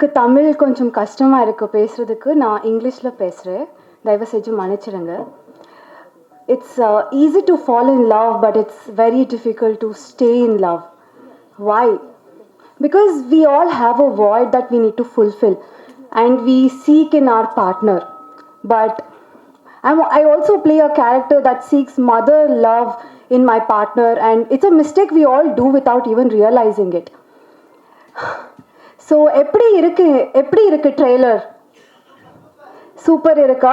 எனக்கு தமிழ் கொஞ்சம் கஷ்டமாக இருக்குது பேசுகிறதுக்கு. நான் இங்கிலீஷில் பேசுகிறேன், தயவு செஞ்சு மன்னிச்சிடுங்க. It's easy to fall in love, but it's very difficult to stay in love. Why? Because we all have a void that we need to fulfill and we seek in our partner. But I also play a character that seeks mother love in my partner, and it's a mistake we all do without even realizing it. So, எப்படி இருக்கு trailer? Super இருக்கா?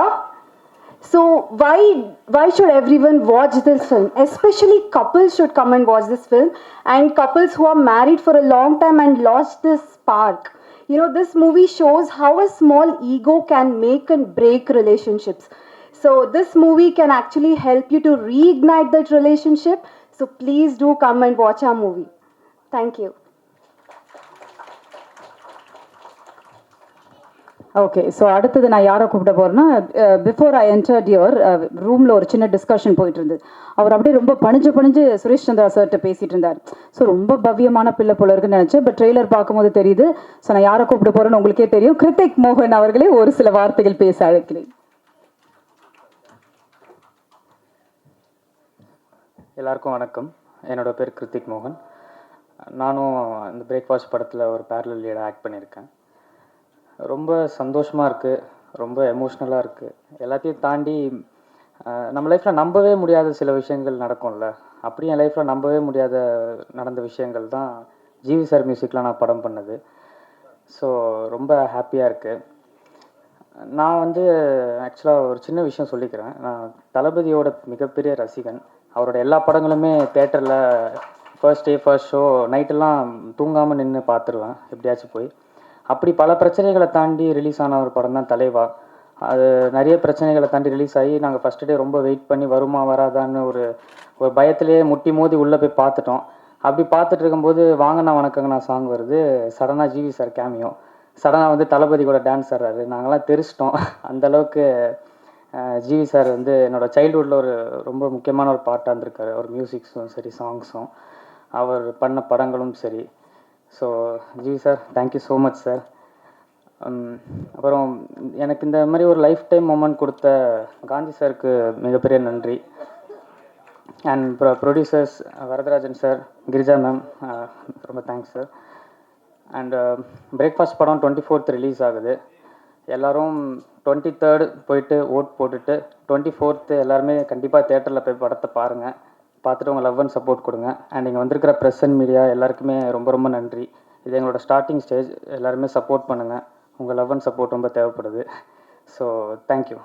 So why should everyone watch this film? Especially couples should come and watch this film, and couples who are married for a long time and lost this spark. You know, this movie shows how a small ego can make and break relationships. So this movie can actually help you to reignite that relationship. So please do come and watch our movie. Thank you. Okay, so அடுத்தது நான் யாரை கூப்பிட போகிறேன்னா, before I entered your ரூமில் ஒரு சின்ன discussion போயிட்டு இருந்தது. அவர் அப்படியே ரொம்ப பணிஞ்சு சுரேஷ் சந்திரா சார்கிட்ட பேசிகிட்டு இருந்தார். ஸோ ரொம்ப பவ்யமான பிள்ளை போல இருக்குன்னு நினச்சேன். பட் ட்ரெய்லர் பார்க்கும்போது தெரியுது. ஸோ நான் யாரை கூப்பிட போகிறேன்னு உங்களுக்கே தெரியும். கிருத்திக் மோகன் அவர்களே ஒரு சில வார்த்தைகள் பேச அழைக்கிறேன். எல்லாருக்கும் வணக்கம். என்னோட பேர் கிருத்திக் மோகன். நானும் இந்த பிரேக்ஃபாஸ்ட் படத்தில் ஒரு பேரலல் லீடாக ஆக்ட் பண்ணியிருக்கேன். ரொம்ப சந்தோஷமாக இருக்குது, ரொம்ப எமோஷ்னலாக இருக்குது. எல்லாத்தையும் தாண்டி நம்ம லைஃப்பில் நம்பவே முடியாத சில விஷயங்கள் நடக்கும்ல, அப்படி என் லைஃப்பில் நம்பவே முடியாத நடந்த விஷயங்கள் தான் ஜிவி சார் மியூசிக்கில் நான் படம் பண்ணது. ஸோ ரொம்ப ஹாப்பியாக இருக்குது. நான் வந்து ஆக்சுவலாக ஒரு சின்ன விஷயம் சொல்லிக்கிறேன். நான் தளபதியோட மிகப்பெரிய ரசிகன். அவரோட எல்லா படங்களுமே தேட்டரில் ஃபர்ஸ்ட் டே ஃபர்ஸ்ட் ஷோ நைட்டெல்லாம் தூங்காமல் நின்று பார்த்துருவேன் எப்படியாச்சும் போய். அப்படி பல பிரச்சனைகளை தாண்டி ரிலீஸ் ஆன ஒரு படம் தான் தலைவா. அது நிறைய பிரச்சனைகளை தாண்டி ரிலீஸ் ஆகி நாங்கள் ஃபஸ்ட்டு டே ரொம்ப வெயிட் பண்ணி வருமா வராதான்னு ஒரு பயத்திலேயே முட்டி மோதி உள்ளே போய் பார்த்துட்டோம். அப்படி பார்த்துட்டு இருக்கும்போது வாங்கண்ணா வணக்கங்கண்ணா சாங் வருது. சடனாக ஜிவி சார் கேமியோ, சடனாக வந்து தளபதி கூட டான்ஸ் ஆடுறாரு. நாங்களாம் தெரிச்சிட்டோம். அந்தளவுக்கு ஜிவி சார் வந்து என்னோடய சைல்டுஹுட்டில் ஒரு ரொம்ப முக்கியமான ஒரு பார்ட்டாக இருந்திருக்காரு. அவர் மியூசிக்ஸும் சரி, சாங்ஸும், அவர் பண்ண படங்களும் சரி. So GV sir, thank you so much sir. அப்புறம் எனக்கு இந்த மாதிரி ஒரு லைஃப் டைம் மொமெண்ட் கொடுத்த காந்தி சாருக்கு மிகப்பெரிய நன்றி. And producers Varadarajan sir, Girija ma'am, ரொம்ப தேங்க்ஸ் சார். அண்ட் பிரேக்ஃபாஸ்ட் படம் 24th ரிலீஸ் ஆகுது. எல்லோரும் 23rd போயிட்டு ஓட் போட்டுட்டு 24th எல்லாருமே கண்டிப்பாக தேட்டரில் போய் படத்தை பாருங்கள். பார்த்துட்டு உங்கள் லவ் அண்ட் சப்போர்ட் கொடுங்க. அண்ட் இங்கே வந்திருக்கிற ப்ரெஸ் அண்ட் மீடியா எல்லாருக்குமே ரொம்ப ரொம்ப நன்றி. இது எங்களோட ஸ்டார்டிங் ஸ்டேஜ். எல்லாருமே சப்போர்ட் பண்ணுங்கள். உங்கள் லவ் அண்ட் சப்போர்ட் ரொம்ப தேவைப்படுது. So thank you.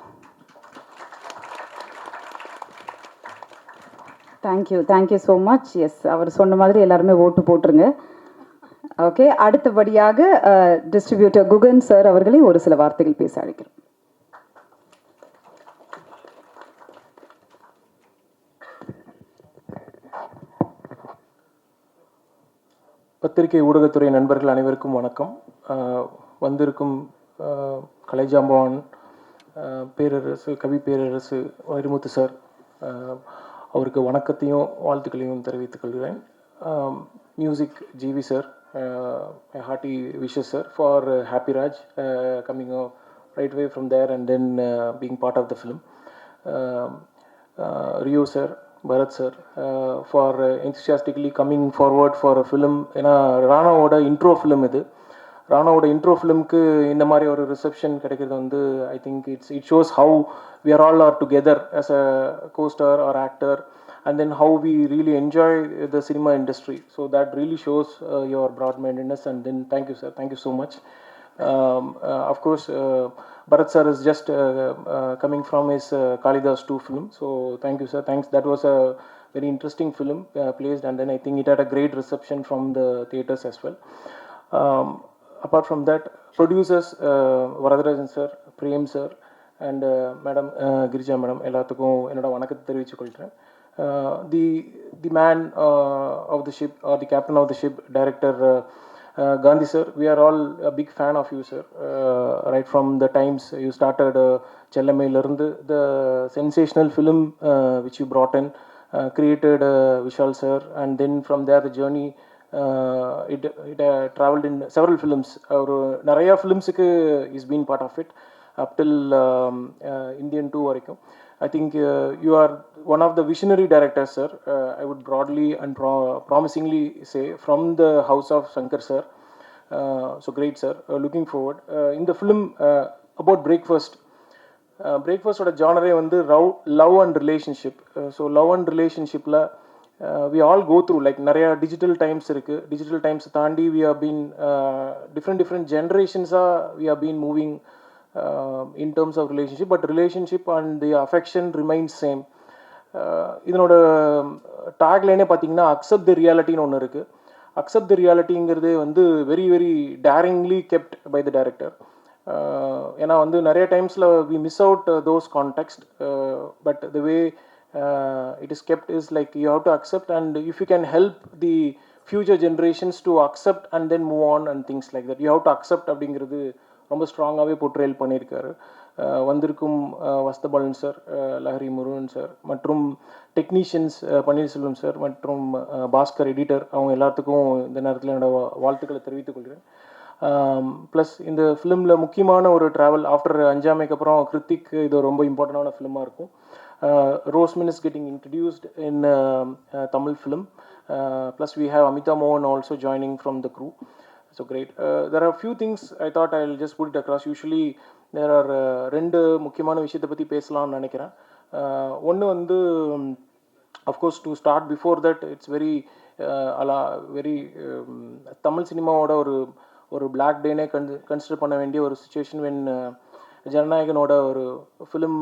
Thank you so much. Yes, அவர் சொன்ன மாதிரி எல்லாருமே ஓட்டு போட்டுருங்க. ஓகே, அடுத்தபடியாக டிஸ்ட்ரிபியூட்டர் குகன் சார் அவர்களே ஒரு சில வார்த்தைகள் பேச அழைக்கிறோம். பத்திரிகை ஊடகத்துறை நண்பர்கள் அனைவருக்கும் வணக்கம். வந்திருக்கும் கலைஜாம்பவான், பேரரசு, கவி பேரரசு வைரமுத்து சார், அவருக்கு வணக்கத்தையும் வாழ்த்துக்களையும் தெரிவித்துக் கொள்கிறேன். Music GV sir, hearty wishes sir for Happy Raj coming right way from there and then being part of the film. Rio sir, Bharath sir, for enthusiastically coming forward for a film. ஏன்னா ராணாவோட இன்ட்ரோ ஃபிலிம் இது. ராணாவோட intro ஃபிலிம்க்கு இந்த மாதிரி ஒரு reception கிடைக்கிறது வந்து I think it shows how we are all are together as a co-star or actor, and then how we really enjoy the cinema industry. So that really shows your broad-mindedness, and then thank you sir, thank you so much. Of course, Bharat sir is just coming from his Kalidas 2 film, so thank you sir, thanks. That was a very interesting film placed, and then I think it had a great reception from the theaters as well. Apart from that, producers Varadarajan sir, Prem sir, and madam Girija madam, எல்லாத்துக்கும் என்னோட வணக்கத்தை தெரிவித்துக் கொள்கிறேன். The man of the ship, or the captain of the ship, director Gandhi sir, we are all a big fan of you sir, right from the times you started Chellamailarundu, the sensational film which you brought in, created Vishal sir, and then from there the journey it traveled in several films. ஒரு நிறைய ஃபிலிம்ஸுக்கு is been part of it up till Indian 2 வரைக்கும். I think you are one of the visionary directors, sir. I would broadly and promisingly say from the house of Shankar sir. So great, sir. Looking forward. In the film about breakfast, breakfast oda genre வந்து love and relationship. So love and relationshipல we all go through like நிறைய digital times இருக்கு. Digital times தாண்டி we have been different generations we have been moving in terms of relationship, but relationship and the affection remains same. இதனோட டாக்லைனே பார்த்தீங்கன்னா accept தி ரியாலிட்டின்னு ஒன்று இருக்குது. Accept the ரியாலிட்டிங்கிறது வந்து very very daringly kept by the director. ஏன்னா வந்து நிறைய டைம்ஸில் we miss out those context, but the way it is kept is like you have to accept, and if you can help the future generations to accept and then move on and things like that, you have to accept அப்படிங்கிறது ரொம்ப ஸ்ட்ராங்காகவே portrayal பண்ணியிருக்காரு. வந்திருக்கும் Vasanthabalan sir, Lahari Murugan sir மற்றும் technicians Panneerselvam sir மற்றும் Bhaskar editor, அவங்க எல்லாத்துக்கும் இந்த நேரத்தில் என்னோட வாழ்த்துக்களை தெரிவித்துக் கொள்கிறேன். ப்ளஸ் இந்த ஃபிலிமில் முக்கியமான ஒரு ட்ராவல் ஆஃப்டர் அஞ்சாமைக்கு அப்புறம் கிருத்திக் இது ரொம்ப இம்பார்ட்டண்டான ஃபிலிமாக இருக்கும். Rosmin is getting introduced in Tamil film. Plus we have Amita Mohan also joining from the crew. So great. There are a few things I thought I'll just put it across. Usually there are ரெண்டு முக்கியமான விஷயத்தை பற்றி பேசலாம்னு நினைக்கிறேன். ஒன்று வந்து of course to start before that it's very Tamil சினிமாவோட ஒரு பிளாக் டேனே கன்சிடர் பண்ண வேண்டிய ஒரு சுச்சுவேஷன் வென் ஜனநாயகனோட ஒரு ஃபிலிம்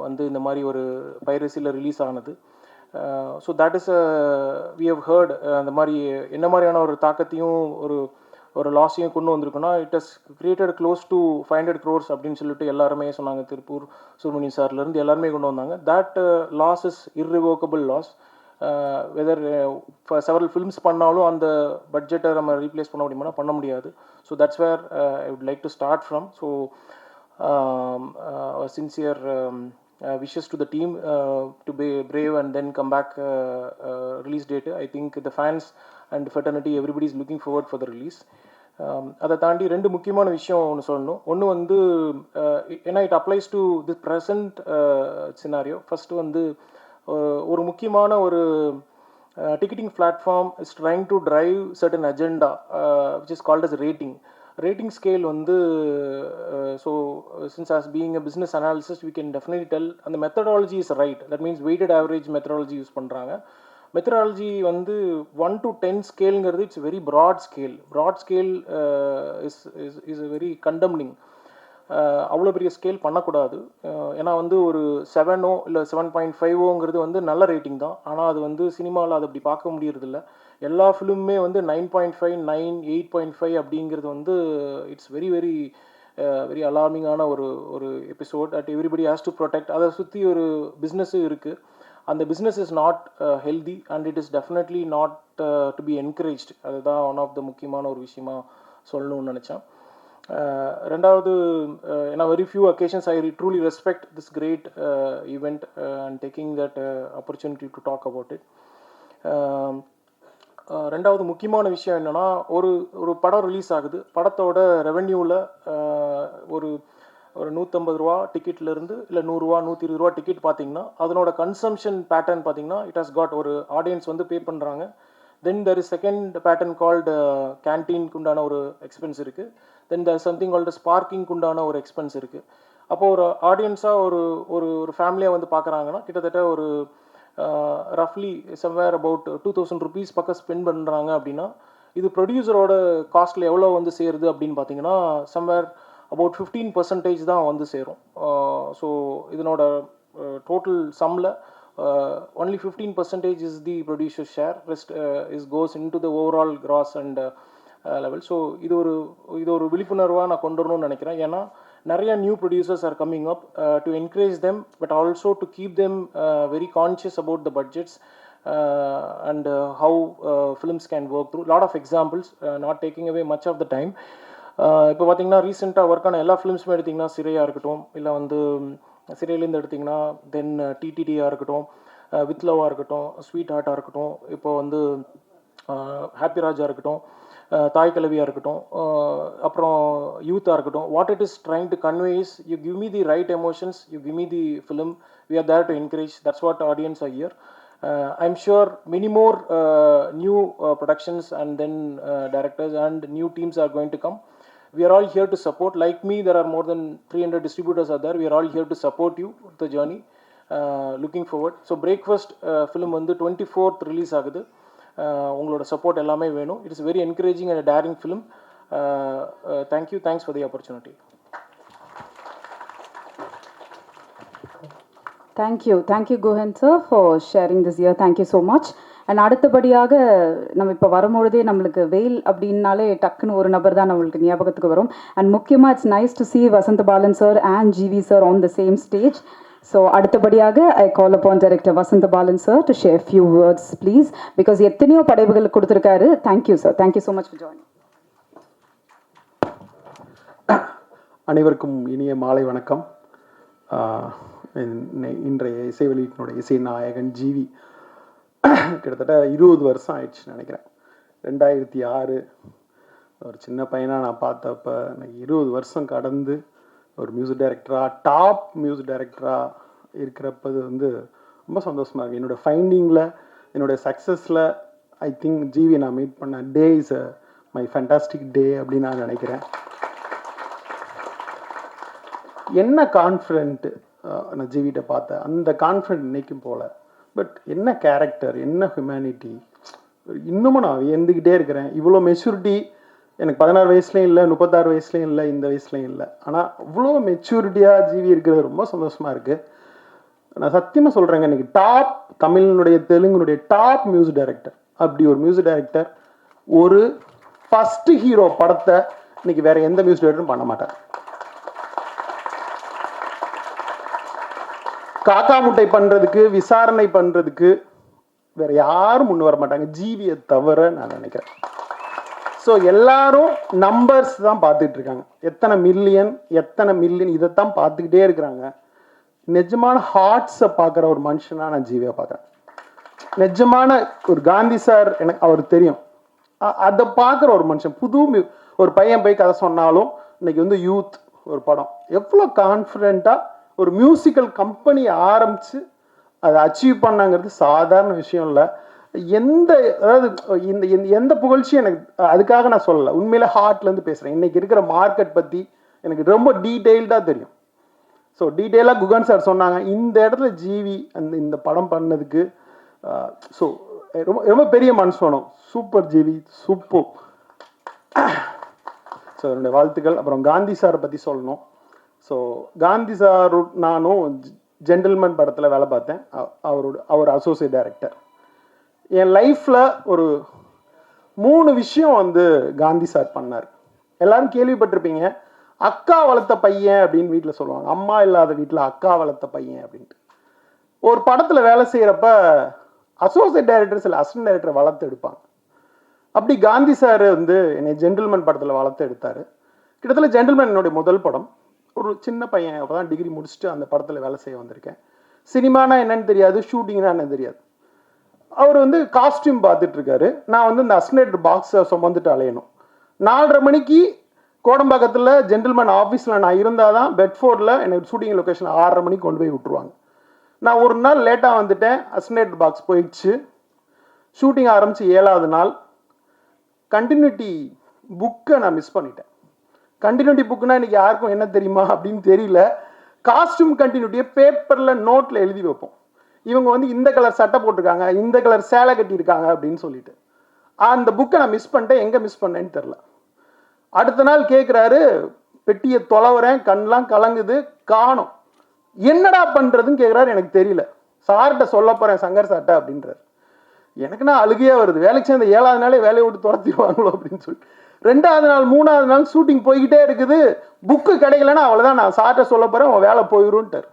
வந்து இந்த மாதிரி ஒரு பைரசியில் ரிலீஸ் ஆனது. So that is we have heard அந்த மாதிரி என்ன மாதிரியான ஒரு தாக்கத்தையும் ஒரு லாஸையும் கொண்டு வந்திருக்குன்னா, it has created close to 500 crores அப்படின்னு சொல்லிட்டு எல்லாருமே சொன்னாங்க. திருப்பூர் சுப்ரமணியம் சார்லேருந்து எல்லாருமே கொண்டு வந்தாங்க. That loss is irrevocable loss. Whether several films பண்ணாலும் அந்த பட்ஜெட்டை நம்ம ரீப்ளேஸ் பண்ண முடியுமா? பண்ண முடியாது. So that's where I would like to start from. So sincere wishes to the team to be brave and then come back release date. I think the fans and fraternity everybody is looking forward for the release. அதை தாண்டி ரெண்டு முக்கியமான விஷயம் ஒன்று சொல்லணும். ஒன்று வந்து ஏன்னா it applies to the present scenario. First வந்து ஒரு முக்கியமான ஒரு ticketing platform is trying to drive certain agenda which is called as rating scale வந்து so since as being a business analyst we can definitely tell and the methodology is right. That means weighted average methodology use பண்ணுறாங்க. Methodology வந்து 1 to 10 ஸ்கேலுங்கிறது it's very broad scale is very condemning. அவ்வளோ பெரிய scale பண்ணக்கூடாது. ஏன்னா வந்து ஒரு 7ஓ இல்லை 7.5ஓங்கிறது வந்து நல்ல ரேட்டிங் தான். ஆனால் அது வந்து சினிமாவில் அது அப்படி பார்க்க முடியறதில்ல. எல்லா ஃபிலிமுமே வந்து 9.5 9 8.5 அப்படிங்கிறது வந்து இட்ஸ் வெரி வெரி வெரி அலார்மிங்கான ஒரு episode at everybody has to protect. அதை சுற்றி ஒரு பிஸ்னஸும் இருக்குது. அந்த business is not healthy and it is definitely not to be encouraged. அதுதான் ஒன் ஆஃப் த முக்கியமான ஒரு விஷயமா சொல்லணும்னு நினச்சேன். ரெண்டாவது, ஏன்னா very few occasions I truly respect this great event and taking that opportunity to talk about it. ரெண்டாவது முக்கியமான விஷயம் என்னென்னா, ஒரு படம் ரிலீஸ் ஆகுது. படத்தோட ரெவென்யூவில் ஒரு 150 ரூபா டிக்கெட்லேருந்து இல்லை 100 ரூபா 120 ரூபா டிக்கெட் பார்த்தீங்கன்னா அதனோட கன்சம்ஷன் பேட்டர்ன் பார்த்தீங்கன்னா இட் ஹஸ் காட் ஒரு ஆடியன்ஸ் வந்து பே பண்ணுறாங்க. Then there is second pattern called கேன்டீனுக்கு உண்டான ஒரு எக்ஸ்பென்ஸ் இருக்குது. தென் தெர் சம்திங் கால்டு ஸ்பார்க்கிங்க்கு உண்டான ஒரு எக்ஸ்பென்ஸ் இருக்குது. அப்போது ஒரு ஆடியன்ஸாக ஒரு ஃபேமிலியாக வந்து பார்க்குறாங்கன்னா கிட்டத்தட்ட ஒரு ரஃப்லி சம்வேர் அபவுட் 2000 rupees பக்கம் ஸ்பெண்ட் பண்ணுறாங்க. அப்படின்னா இது ப்ரொடியூசரோட காஸ்ட்டில் எவ்வளோ வந்து சேருது அப்படின்னு பார்த்தீங்கன்னா சம்வேர் அபவுட் 15% தான் வந்து சேரும். ஸோ இதனோட டோட்டல் சம்மில் only 15% is the producer share. Rest is goes into the overall gross and level. So இது ஒரு விழிப்புணர்வாக நான் கொண்டு வரணும்னு நினைக்கிறேன். ஏன்னா நிறைய new producers are coming up to encourage them but also to keep them very conscious about the budgets and how films can work through. Lot of examples, not taking away much of the time. இப்போ பார்த்தீங்கன்னா ரீசெண்டாக work ஆன எல்லா ஃபிலிம்ஸுமே எடுத்திங்கன்னா சிறையாக இருக்கட்டும், இல்லை வந்து சிறையிலேருந்து எடுத்திங்கன்னா தென் டிடிடியாக இருக்கட்டும், வித் லவ்வாக இருக்கட்டும், ஸ்வீட் ஹார்ட்டாக இருக்கட்டும், இப்போ வந்து ஹாப்பி ராஜா இருக்கட்டும், தாய் கிழவியாக இருக்கட்டும், அப்புறம் யூத்தாக இருக்கட்டும், what it is trying to convey is you give me the right emotions, you give me the film, we are there to encourage, that's what audience are here. I'm sure many more new productions and then directors and new teams are going to come. We are all here to support. Like me, there are more than 300 distributors are there. We are all here to support you the journey. Looking forward. So Breakfast film வந்து 24th release ஆகுது. உங்களோட support எல்லாமே வேணும். It is very encouraging and a daring film. Thank you. Thanks for the opportunity. Thank you Guhan sir for sharing this year. Thank you so much. And அடுத்தபடியாக நம்ம இப்போ வரும்பொழுதே நம்மளுக்கு வெயில் அப்படின்னாலே டக்குன்னு ஒரு நபர் தான் நம்மளுக்கு ஞாபகத்துக்கு வரும். அண்ட் முக்கியமாக it's nice to see Vasantha Balan sir and GV sir on the same stage. So அடுத்தபடியாக I call upon director Vasantha Balan sir to share few words please, because எத்தனையோ படைப்புகள் கொடுத்துருக்காரு. Thank you sir. Thank you so much for joining. அனைவருக்கும் இனிய மாலை வணக்கம். இன்றைய இசை வெளியீட்டினுடைய இசை நாயகன் ஜிவி கிட்டத்தட்ட 20 வருஷம் ஆயிடுச்சுன்னு நினைக்கிறேன். 2006 ஒரு சின்ன பையனாக நான் பார்த்தப்ப எனக்கு 20 வருஷம் கடந்து ஒரு மியூசிக் டைரக்டராக, டாப் மியூசிக் டைரக்டராக இருக்கிறப்பது வந்து ரொம்ப சந்தோஷமாக இருக்குது. என்னோடய ஃபைண்டிங்கில், என்னுடைய சக்ஸஸில் ஐ திங்க் ஜிவி நான் மீட் பண்ண டே இஸ் மை ஃபேண்டாஸ்டிக் டே அப்படின்னு நான் நினைக்கிறேன். என்ன கான்ஃபிடென்ட்டு நான் ஜிவிட்ட பார்த்தேன், அந்த கான்ஃபிடென்ட் இன்றைக்கும் போல. பட் என்ன கேரக்டர், என்ன ஹியூமனிட்டி, இன்னமும் நான் வியந்துக்கிட்டே இருக்கிறேன். இவ்வளோ மெச்சூரிட்டி எனக்கு 16 வயசுலேயும் இல்லை, 36 வயசுலேயும் இல்லை, இந்த வயசுலேயும் இல்லை. ஆனால் இவ்வளோ மெச்சூரிட்டியாக ஜிவி இருக்கிறது ரொம்ப சந்தோஷமாக இருக்குது. நான் சத்தியமாக சொல்கிறேங்க, இன்றைக்கி டாப் தமிழினுடைய தெலுங்குனுடைய டாப் மியூசிக் டைரக்டர், அப்படி ஒரு மியூசிக் டைரக்டர் ஒரு ஃபஸ்ட்டு ஹீரோ படத்தை இன்றைக்கி வேறு எந்த மியூசிக் டைரக்டரும் பண்ண மாட்டார். காக்கா முட்டை பண்ணுறதுக்கு, விசாரணை பண்ணுறதுக்கு வேறு யாரும் முன் வர மாட்டாங்க, ஜிவியை தவிர நான் நினைக்கிறேன். ஸோ எல்லாரும் நம்பர்ஸ் தான் பார்த்துட்டு இருக்காங்க, எத்தனை மில்லியன் இதைத்தான் பார்த்துக்கிட்டே இருக்கிறாங்க. நிஜமான ஹார்ட்ஸை பார்க்குற ஒரு மனுஷனாக நான் ஜிவியை பார்க்குறேன். நிஜமான ஒரு காந்தி சார் எனக்கு அவர் தெரியும், அதை பார்க்குற ஒரு மனுஷன். ஒரு பையன் போய் கதை சொன்னாலும் இன்னைக்கு வந்து யூத் ஒரு படம் எவ்வளோ கான்ஃபிடென்ட்டாக ஒரு மியூசிக்கல் கம்பெனி ஆரம்பித்து அதை அச்சீவ் பண்ணாங்கிறது சாதாரண விஷயம் இல்லை. எந்த புகழ்ச்சியும் எனக்கு அதுக்காக நான் சொல்லலை, உண்மையில ஹார்ட்லேருந்து பேசுகிறேன். இன்றைக்கி இருக்கிற மார்க்கெட் பற்றி எனக்கு ரொம்ப டீட்டெயில்டாக தெரியும். ஸோ டீட்டெயிலாக குகன் சார் சொன்னாங்க, இந்த இடத்துல ஜிவி இந்த படம் பண்ணதுக்கு ஸோ ரொம்ப ரொம்ப பெரிய மனசு வேணும். Super GV, super. ஸோ என்னுடைய வாழ்த்துக்கள். அப்புறம் காந்தி சாரை பற்றி சொல்லணும். ஸோ காந்தி சார் நானும் ஜென்டில்மேன் படத்தில் வேலை பார்த்தேன். அவர் அசோசியேட் டைரக்டர். என் லைஃப்பில் ஒரு 3 விஷயம் வந்து காந்தி சார் பண்ணார். எல்லாரும் கேள்விப்பட்டிருப்பீங்க, அக்கா வளர்த்த பையன் அப்படின்னு வீட்டில் சொல்லுவாங்க, அம்மா இல்லாத வீட்டில் அக்கா வளர்த்த பையன் அப்படின்ட்டு. ஒரு படத்தில் வேலை செய்கிறப்ப அசோசியேட் டைரக்டர் சில அசிஸ்டன்ட் டைரக்டரை வளர்த்து எடுப்பாங்க. அப்படி காந்தி சார் வந்து என்னை ஜென்டில்மேன் படத்தில் வளர்த்து எடுத்தார். கிட்டத்தட்ட ஜென்டில்மேன் என்னுடைய முதல் படம். ஒரு சின்ன பையன், அப்போ தான் டிகிரி முடிச்சுட்டு அந்த படத்தில் வேலை செய்ய வந்திருக்கேன். சினிமானா என்னன்னு தெரியாது, ஷூட்டிங்னா என்னன்னு தெரியாது. அவர் வந்து காஸ்டியூம் பார்த்துட்டு இருக்காரு, நான் வந்து இந்த அஸ்னேட் பாக்ஸை சுமந்துட்டு அலையணும். 4:30 மணிக்கு கோடம்பாக்கத்தில் ஜென்டில்மேன் ஆஃபீஸில் நான் இருந்தால் தான் பெட்ஃபோர்டில் எனக்கு ஷூட்டிங் லொக்கேஷன் 6:30 மணிக்கு கொண்டு போய் விட்டுருவாங்க. நான் ஒரு நாள் லேட்டாக வந்துட்டேன், அஸ்னேட் பாக்ஸ் போயிடுச்சு. ஷூட்டிங் ஆரம்பித்து 7வது நாள் கண்டினியூட்டி புக்கை நான் மிஸ் பண்ணிட்டேன். கண்டினியூட்டி புக்குனா இன்றைக்கி யாருக்கும் என்ன தெரியுமா அப்படின்னு தெரியல. காஸ்டியூம் கண்டினியூட்டியை பேப்பரில் நோட்டில் எழுதி வைப்போம். இவங்க வந்து இந்த கலர் சட்டை போட்டிருக்காங்க, இந்த கலர் சேலை கட்டியிருக்காங்க அப்படின்னு சொல்லிட்டு அந்த புக்கை நான் மிஸ் பண்ணிட்டேன். எங்கே மிஸ் பண்ணேன்னு தெரில. அடுத்த நாள் கேட்குறாரு, பெட்டியை தொலைவுறேன், கண்ணெலாம் கலங்குது, காணோம். என்னடா பண்ணுறதுன்னு கேட்குறாரு. எனக்கு தெரியல, சார்கிட்ட சொல்ல போகிறேன் சங்கர் சார்ட்ட அப்படின்றார். எனக்குன்னா அழுகையாக வருது. வேலைக்கு சேர்ந்த 7வது நாளே வேலையை விட்டு துரத்திடுவாங்களோ அப்படின்னு சொல்லிட்டு 2வது நாள் 3வது நாள் ஷூட்டிங் போய்கிட்டே இருக்குது. புக்கு கிடைக்கலன்னா அவ்வளோதான், நான் சார்ட்ட சொல்ல போகிறேன், அவன் வேலை போயிடும்ட்டார்.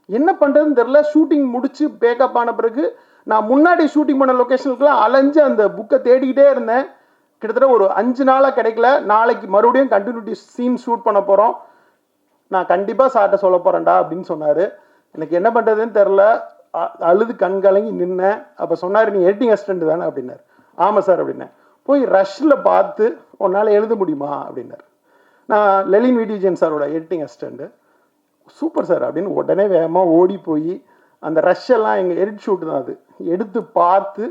என்ன பண்ணுறதுன்னு தெரில. ஷூட்டிங் முடிச்சு பேக்கப் ஆன பிறகு நான் முன்னாடி ஷூட்டிங் பண்ண லொக்கேஷனுக்குலாம் அலைஞ்சு அந்த புக்கை தேடிக்கிட்டே இருந்தேன். கிட்டத்தட்ட ஒரு 5 நாளாக கிடைக்கல. நாளைக்கு மறுபடியும் கண்டினியூட்டி சீன் ஷூட் பண்ண போகிறோம், நான் கண்டிப்பாக சார்ட்ட சொல்ல போகிறேன்டா அப்படின்னு சொன்னார். எனக்கு என்ன பண்ணுறதுன்னு தெரில, அழுது கண் கலங்கி நின்னேன். அப்போ சொன்னார், நீ எடிட்டிங் அசிஸ்டண்ட் தானே அப்படின்னாரு. ஆமாம் சார் அப்படின்னேன். போய் ரஷ்ல பார்த்து உன்னால் எழுத முடியுமா அப்படின்னாரு. நான் லெலின் விடிஜன் சாரோட எடிட்டிங் அசிஸ்டண்ட்டு. சூப்பர் சார் அப்படின்னு உடனே வேகமாக ஓடி போய் அந்த ரஷ்ஷெல்லாம் எங்கள் எடிட் ஷூட்டு தான் அது எடுத்து பார்த்து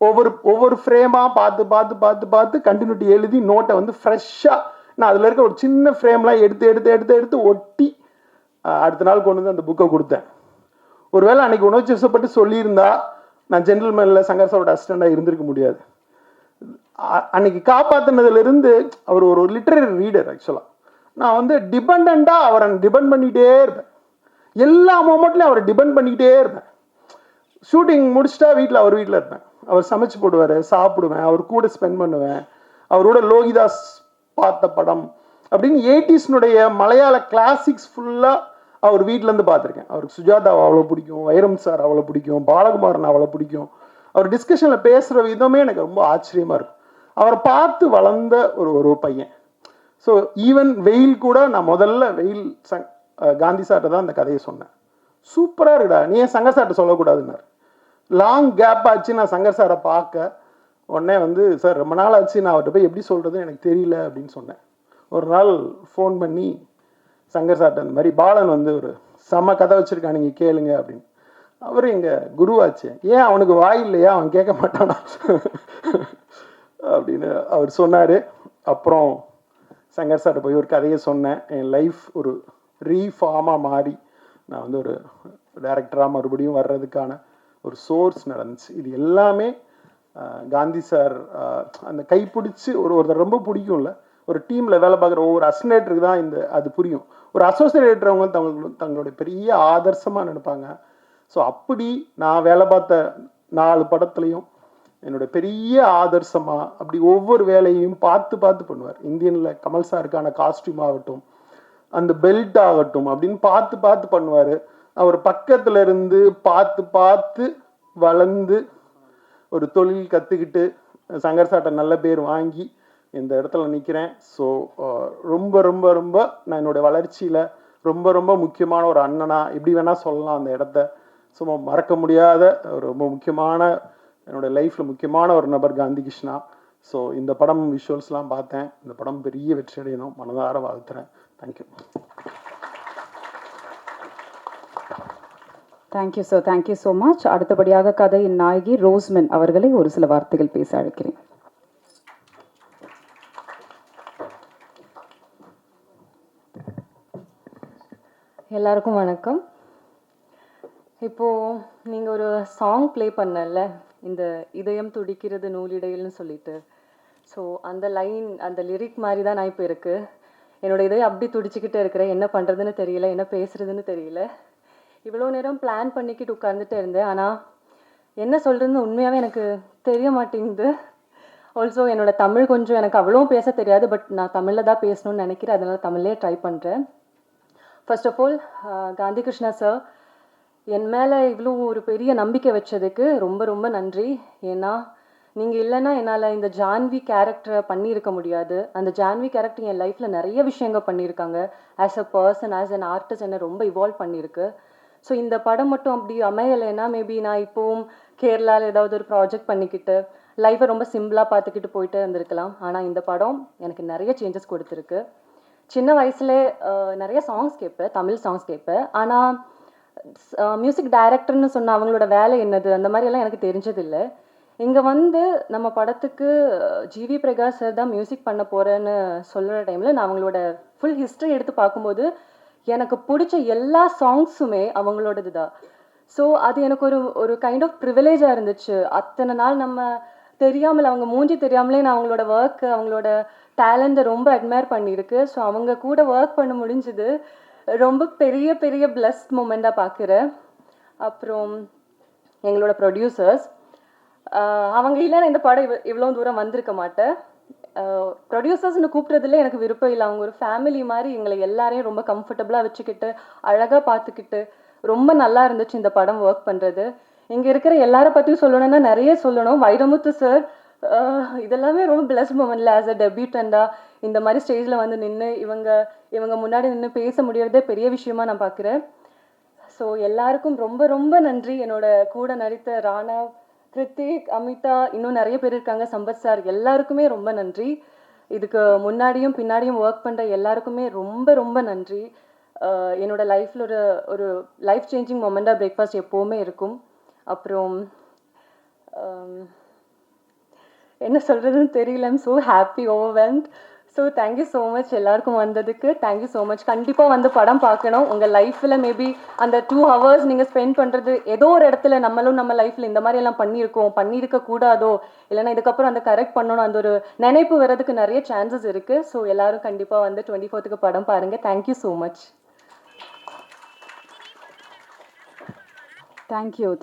ஒவ்வொரு ஃப்ரேமாக பார்த்து பார்த்து பார்த்து பார்த்து கண்டினியூட்டி எழுதி நோட்டை வந்து ஃப்ரெஷ்ஷாக நான் அதில் இருக்க ஒரு சின்ன ஃப்ரேம்லாம் எடுத்து ஒட்டி அடுத்த நாள் கொண்டு வந்து அந்த புக்கை கொடுத்தேன். ஒருவேளை அன்றைக்கி உணர்ச்சி வசப்பட்டு சொல்லியிருந்தா நான் ஜென்டில்மேனில் சங்கர் சாரோட அசிஸ்டண்டாக இருந்திருக்க முடியாது. அன்னைக்கு காப்பாற்றினதுலேருந்து அவர் ஒரு லிட்டரரி ரீடர். ஆக்சுவலாக நான் வந்து டிபெண்ட்டாக அவரை டிபெண்ட் பண்ணிகிட்டே இருப்பேன். எல்லா மொமெண்ட்லையும் அவரை டிபெண்ட் பண்ணிக்கிட்டே இருப்பேன். ஷூட்டிங் முடிச்சுட்டா அவர் வீட்டில் இருப்பேன். அவர் சமைச்சு போடுவார், சாப்பிடுவேன், அவர் கூட ஸ்பெண்ட் பண்ணுவேன். அவரோட லோகிதாஸ் பார்த்த படம் அப்படின்னு 80s மலையாள கிளாசிக்ஸ் ஃபுல்லாக அவர் வீட்டிலேருந்து பார்த்துருக்கேன். அவருக்கு சுஜாதாவை அவ்வளோ பிடிக்கும், வைரம் சார் அவ்வளோ பிடிக்கும், பாலகுமாரன் அவ்வளோ பிடிக்கும். அவர் டிஸ்கஷனில் பேசுகிற விதமே எனக்கு ரொம்ப ஆச்சரியமாக இருக்கும். அவரை பார்த்து வளர்ந்த ஒரு பையன். ஸோ ஈவன் வெயில் கூட நான் முதல்ல காந்தி சார்ட்ட தான் அந்த கதையை சொன்னேன். சூப்பராக இருக்குடா, நீ ஏன் சங்கர் சார்ட்ட சொல்லக்கூடாதுன்னாரு. லாங் கேப் ஆச்சு நான் சங்கர் சாரை பார்க்க. உடனே வந்து சார் ரொம்ப நாள் ஆச்சு, நான் அவர்கிட்ட போய் எப்படி சொல்கிறதுன்னு எனக்கு தெரியல அப்படின்னு சொன்னேன். ஒரு நாள் ஃபோன் பண்ணி சங்கர் சார்ட்ட அந்த மாதிரி பாலன் வந்து ஒரு செம்ம கதை வச்சுருக்கான், நீங்கள் கேளுங்க அப்படின்னு. அவர் எங்கள் குருவாச்சு, ஏன் அவனுக்கு வாய் இல்லையா, அவன் கேட்க மாட்டானா அப்படின்னு அவர் சொன்னார். அப்புறம் சங்கர் சார்ட்ட போய் ஒரு கதையை சொன்னேன். என் லைஃப் ஒரு ரீஃபார்மாக மாறி நான் வந்து ஒரு டைரக்டராக மறுபடியும் வர்றதுக்கான ஒரு சோர்ஸ் நடந்துச்சு. இது எல்லாமே காந்தி சார் அந்த கைப்பிடிச்சி ஒருத்தர் ரொம்ப பிடிக்கும்ல, ஒரு டீமில் வேலை பார்க்குற ஒவ்வொரு அசிஸ்டன்ட்டுக்கு தான் அது புரியும். ஒரு அசோசியேட் அவங்க தங்களுடைய பெரிய ஆதர்சமாக நினைப்பாங்க. ஸோ அப்படி நான் வேலை பார்த்த 4 படத்துலையும் என்னோட பெரிய ஆதர்சமாக அப்படி ஒவ்வொரு வேலையையும் பார்த்து பார்த்து பண்ணுவார். இந்தியனில் கமல் சாருக்கான காஸ்டியூம் ஆகட்டும், அந்த பெல்ட் ஆகட்டும் அப்படின்னு பார்த்து பார்த்து பண்ணுவார். அவர் பக்கத்தில் இருந்து பார்த்து பார்த்து வளர்ந்து ஒரு தொழில் கற்றுக்கிட்டு சங்கர் சார்ட்ட நல்ல பேர் வாங்கி இந்த இடத்துல நிற்கிறேன். ஸோ ரொம்ப ரொம்ப ரொம்ப நான் என்னோடய வளர்ச்சியில் ரொம்ப ரொம்ப முக்கியமான ஒரு அண்ணனா எப்படி வேணால் சொல்லலாம் அந்த இடத்த. சும்மா மறக்க முடியாத ஒரு ரொம்ப முக்கியமான என்னோடய லைஃப்பில் முக்கியமான ஒரு நபர் காந்தி கிருஷ்ணா. ஸோ இந்த படம் விஷுவல்ஸ்லாம் பார்த்தேன். இந்த படம் பெரிய வெற்றி அடையணும், மனதார வாழ்த்துறேன். Thank you. Thank you sir, thank you so much. அடுத்தபடியாக கதையின் நாயகி ரோஸ்மென் அவர்களை ஒரு சில வார்த்தைகள் பேச அழைக்கிறேன். எல்லாருக்கும் வணக்கம். இப்போது நீங்கள் ஒரு சாங் ப்ளே பண்ணல, இந்த இதயம் துடிக்கிறது நூலிடையில்னு சொல்லிட்டு. ஸோ அந்த லைன், அந்த லிரிக் மாதிரி தான் நான் இப்போ இருக்குது. என்னோடய இதயம் அப்படி துடிச்சிக்கிட்டே இருக்கிறேன். என்ன பண்ணுறதுன்னு தெரியல, என்ன பேசுகிறதுன்னு தெரியல. இவ்வளோ நேரம் பிளான் பண்ணிக்கிட்டு உட்கார்ந்துட்டு இருந்தேன். ஆனால் என்ன சொல்கிறதுன்னு உண்மையாகவே எனக்கு தெரிய மாட்டேங்குது. ஆல்சோ என்னோடய தமிழ் கொஞ்சம் எனக்கு அவ்வளோ பேச தெரியாது. பட் நான் தமிழில் தான் பேசணும்னு நினைக்கிறேன். அதனால் தமிழ்லேயே ட்ரை பண்ணுறேன். First of all Gandhi Krishna sir, என் மேலே இவ்வளோ ஒரு பெரிய நம்பிக்கை வச்சதுக்கு ரொம்ப ரொம்ப நன்றி. ஏன்னா நீங்கள் இல்லைன்னா என்னால் இந்த ஜான்வி கேரக்டரை பண்ணியிருக்க முடியாது. அந்த ஜான்வி கேரக்டர் என் லைஃப்பில் நிறைய விஷயங்கள் பண்ணியிருக்காங்க. As a person, as an artist என்னை ரொம்ப இவால்வ் பண்ணியிருக்கு. ஸோ இந்த படம் மட்டும் அப்படி அமையலைன்னா மேபி நான் இப்போவும் கேரளாவில் ஏதாவது ஒரு ப்ராஜெக்ட் பண்ணிக்கிட்டு லைஃப்பை ரொம்ப சிம்பிளாக பார்த்துக்கிட்டு போயிட்டு இருந்திருக்கலாம். ஆனால் இந்த படம் எனக்கு நிறைய சேஞ்சஸ் கொடுத்துருக்கு. சின்ன வயசுலே நிறைய சாங்ஸ் கேட்பேன், தமிழ் சாங்ஸ் கேட்பேன். ஆனால் மியூசிக் டைரக்டர்னு சொன்ன அவங்களோட வேலை என்னது அந்த மாதிரியெல்லாம் எனக்கு தெரிஞ்சதில்லை. இங்கே வந்து நம்ம படத்துக்கு ஜிவி பிரகாஷ் சார் தான் மியூசிக் பண்ண போகிறேன்னு சொல்கிற டைமில் நான் அவங்களோட ஃபுல் ஹிஸ்ட்ரி எடுத்து பார்க்கும்போது எனக்கு பிடிச்ச எல்லா சாங்ஸுமே அவங்களோடது தான். ஸோ அது எனக்கு ஒரு கைண்ட் ஆஃப் ப்ரிவிலேஜாக இருந்துச்சு. அத்தனை நாள் நம்ம தெரியாமல், அவங்க மூஞ்சி தெரியாமலே நான் அவங்களோட ஒர்க்கு, அவங்களோட டேலண்ட்டை ரொம்ப அட்மையர் பண்ணியிருக்கு. ஸோ அவங்க கூட ஒர்க் பண்ண முடிஞ்சுது ரொம்ப பெரிய பெரிய பிளஸ்ட் மூமெண்ட்டாக பார்க்குறேன். அப்புறம் எங்களோட ப்ரொடியூசர்ஸ், அவங்க இல்லைன்னா இந்த படம் இவ்வளோ தூரம் வந்திருக்க மாட்டேன். ப்ரொடியூசர்ஸ்னு கூப்பிட்றதுல எனக்கு விருப்பம் இல்லை. அவங்க ஒரு ஃபேமிலி மாதிரி எங்களை எல்லாரையும் ரொம்ப கம்ஃபர்டபுளாக வச்சுக்கிட்டு அழகாக பார்த்துக்கிட்டு ரொம்ப நல்லா இருந்துச்சு இந்த படம் ஒர்க் பண்ணுறது. இங்கே இருக்கிற எல்லாரை பற்றியும் சொல்லணும்னா நிறைய சொல்லணும். வைரமுத்து சார், இதெல்லாமே ரொம்ப பிளஸ்ட் மூமெண்ட்ல ஆஸ் அ டெபியூட்டண்டா இந்த மாதிரி ஸ்டேஜில் வந்து நின்று இவங்க முன்னாடி நின்று பேச முடியறதே பெரிய விஷயமா நான் பார்க்குறேன். ஸோ எல்லாருக்கும் ரொம்ப ரொம்ப நன்றி. என்னோட கூட நடித்த ராணா, கிருத்திக், அமிதா, இன்னும் நிறைய பேர் இருக்காங்க, சம்பத் சார், எல்லாருக்குமே ரொம்ப நன்றி. இதுக்கு முன்னாடியும் பின்னாடியும் ஒர்க் பண்ணுற எல்லாருக்குமே ரொம்ப ரொம்ப நன்றி. என்னோட லைஃப்பில் ஒரு ஒரு லைஃப் சேஞ்சிங் மொமெண்டாக பிரேக்ஃபாஸ்ட் எப்போவுமே இருக்கும். அப்புறம் என்ன சொல்கிறதுன்னு தெரியல. I'm so happy, overwhelmed. So thank you so much எல்லாருக்கும் வந்ததுக்கு. Thank you so much. கண்டிப்பாக வந்து படம் பார்க்கணும். உங்கள் லைஃப்பில் மேபி அந்த 2 hours நீங்கள் ஸ்பெண்ட் பண்ணுறது ஏதோ ஒரு இடத்துல நம்மளும் நம்ம லைஃப்பில் இந்த மாதிரி எல்லாம் பண்ணியிருக்க கூடாதோ, இல்லைன்னா இதுக்கப்புறம் அந்த கரெக்ட் பண்ணணும், அந்த ஒரு நினைப்பு வர்றதுக்கு நிறைய சான்சஸ் இருக்குது. ஸோ எல்லாரும் கண்டிப்பாக வந்து 24th படம் பாருங்கள். Thank you so much.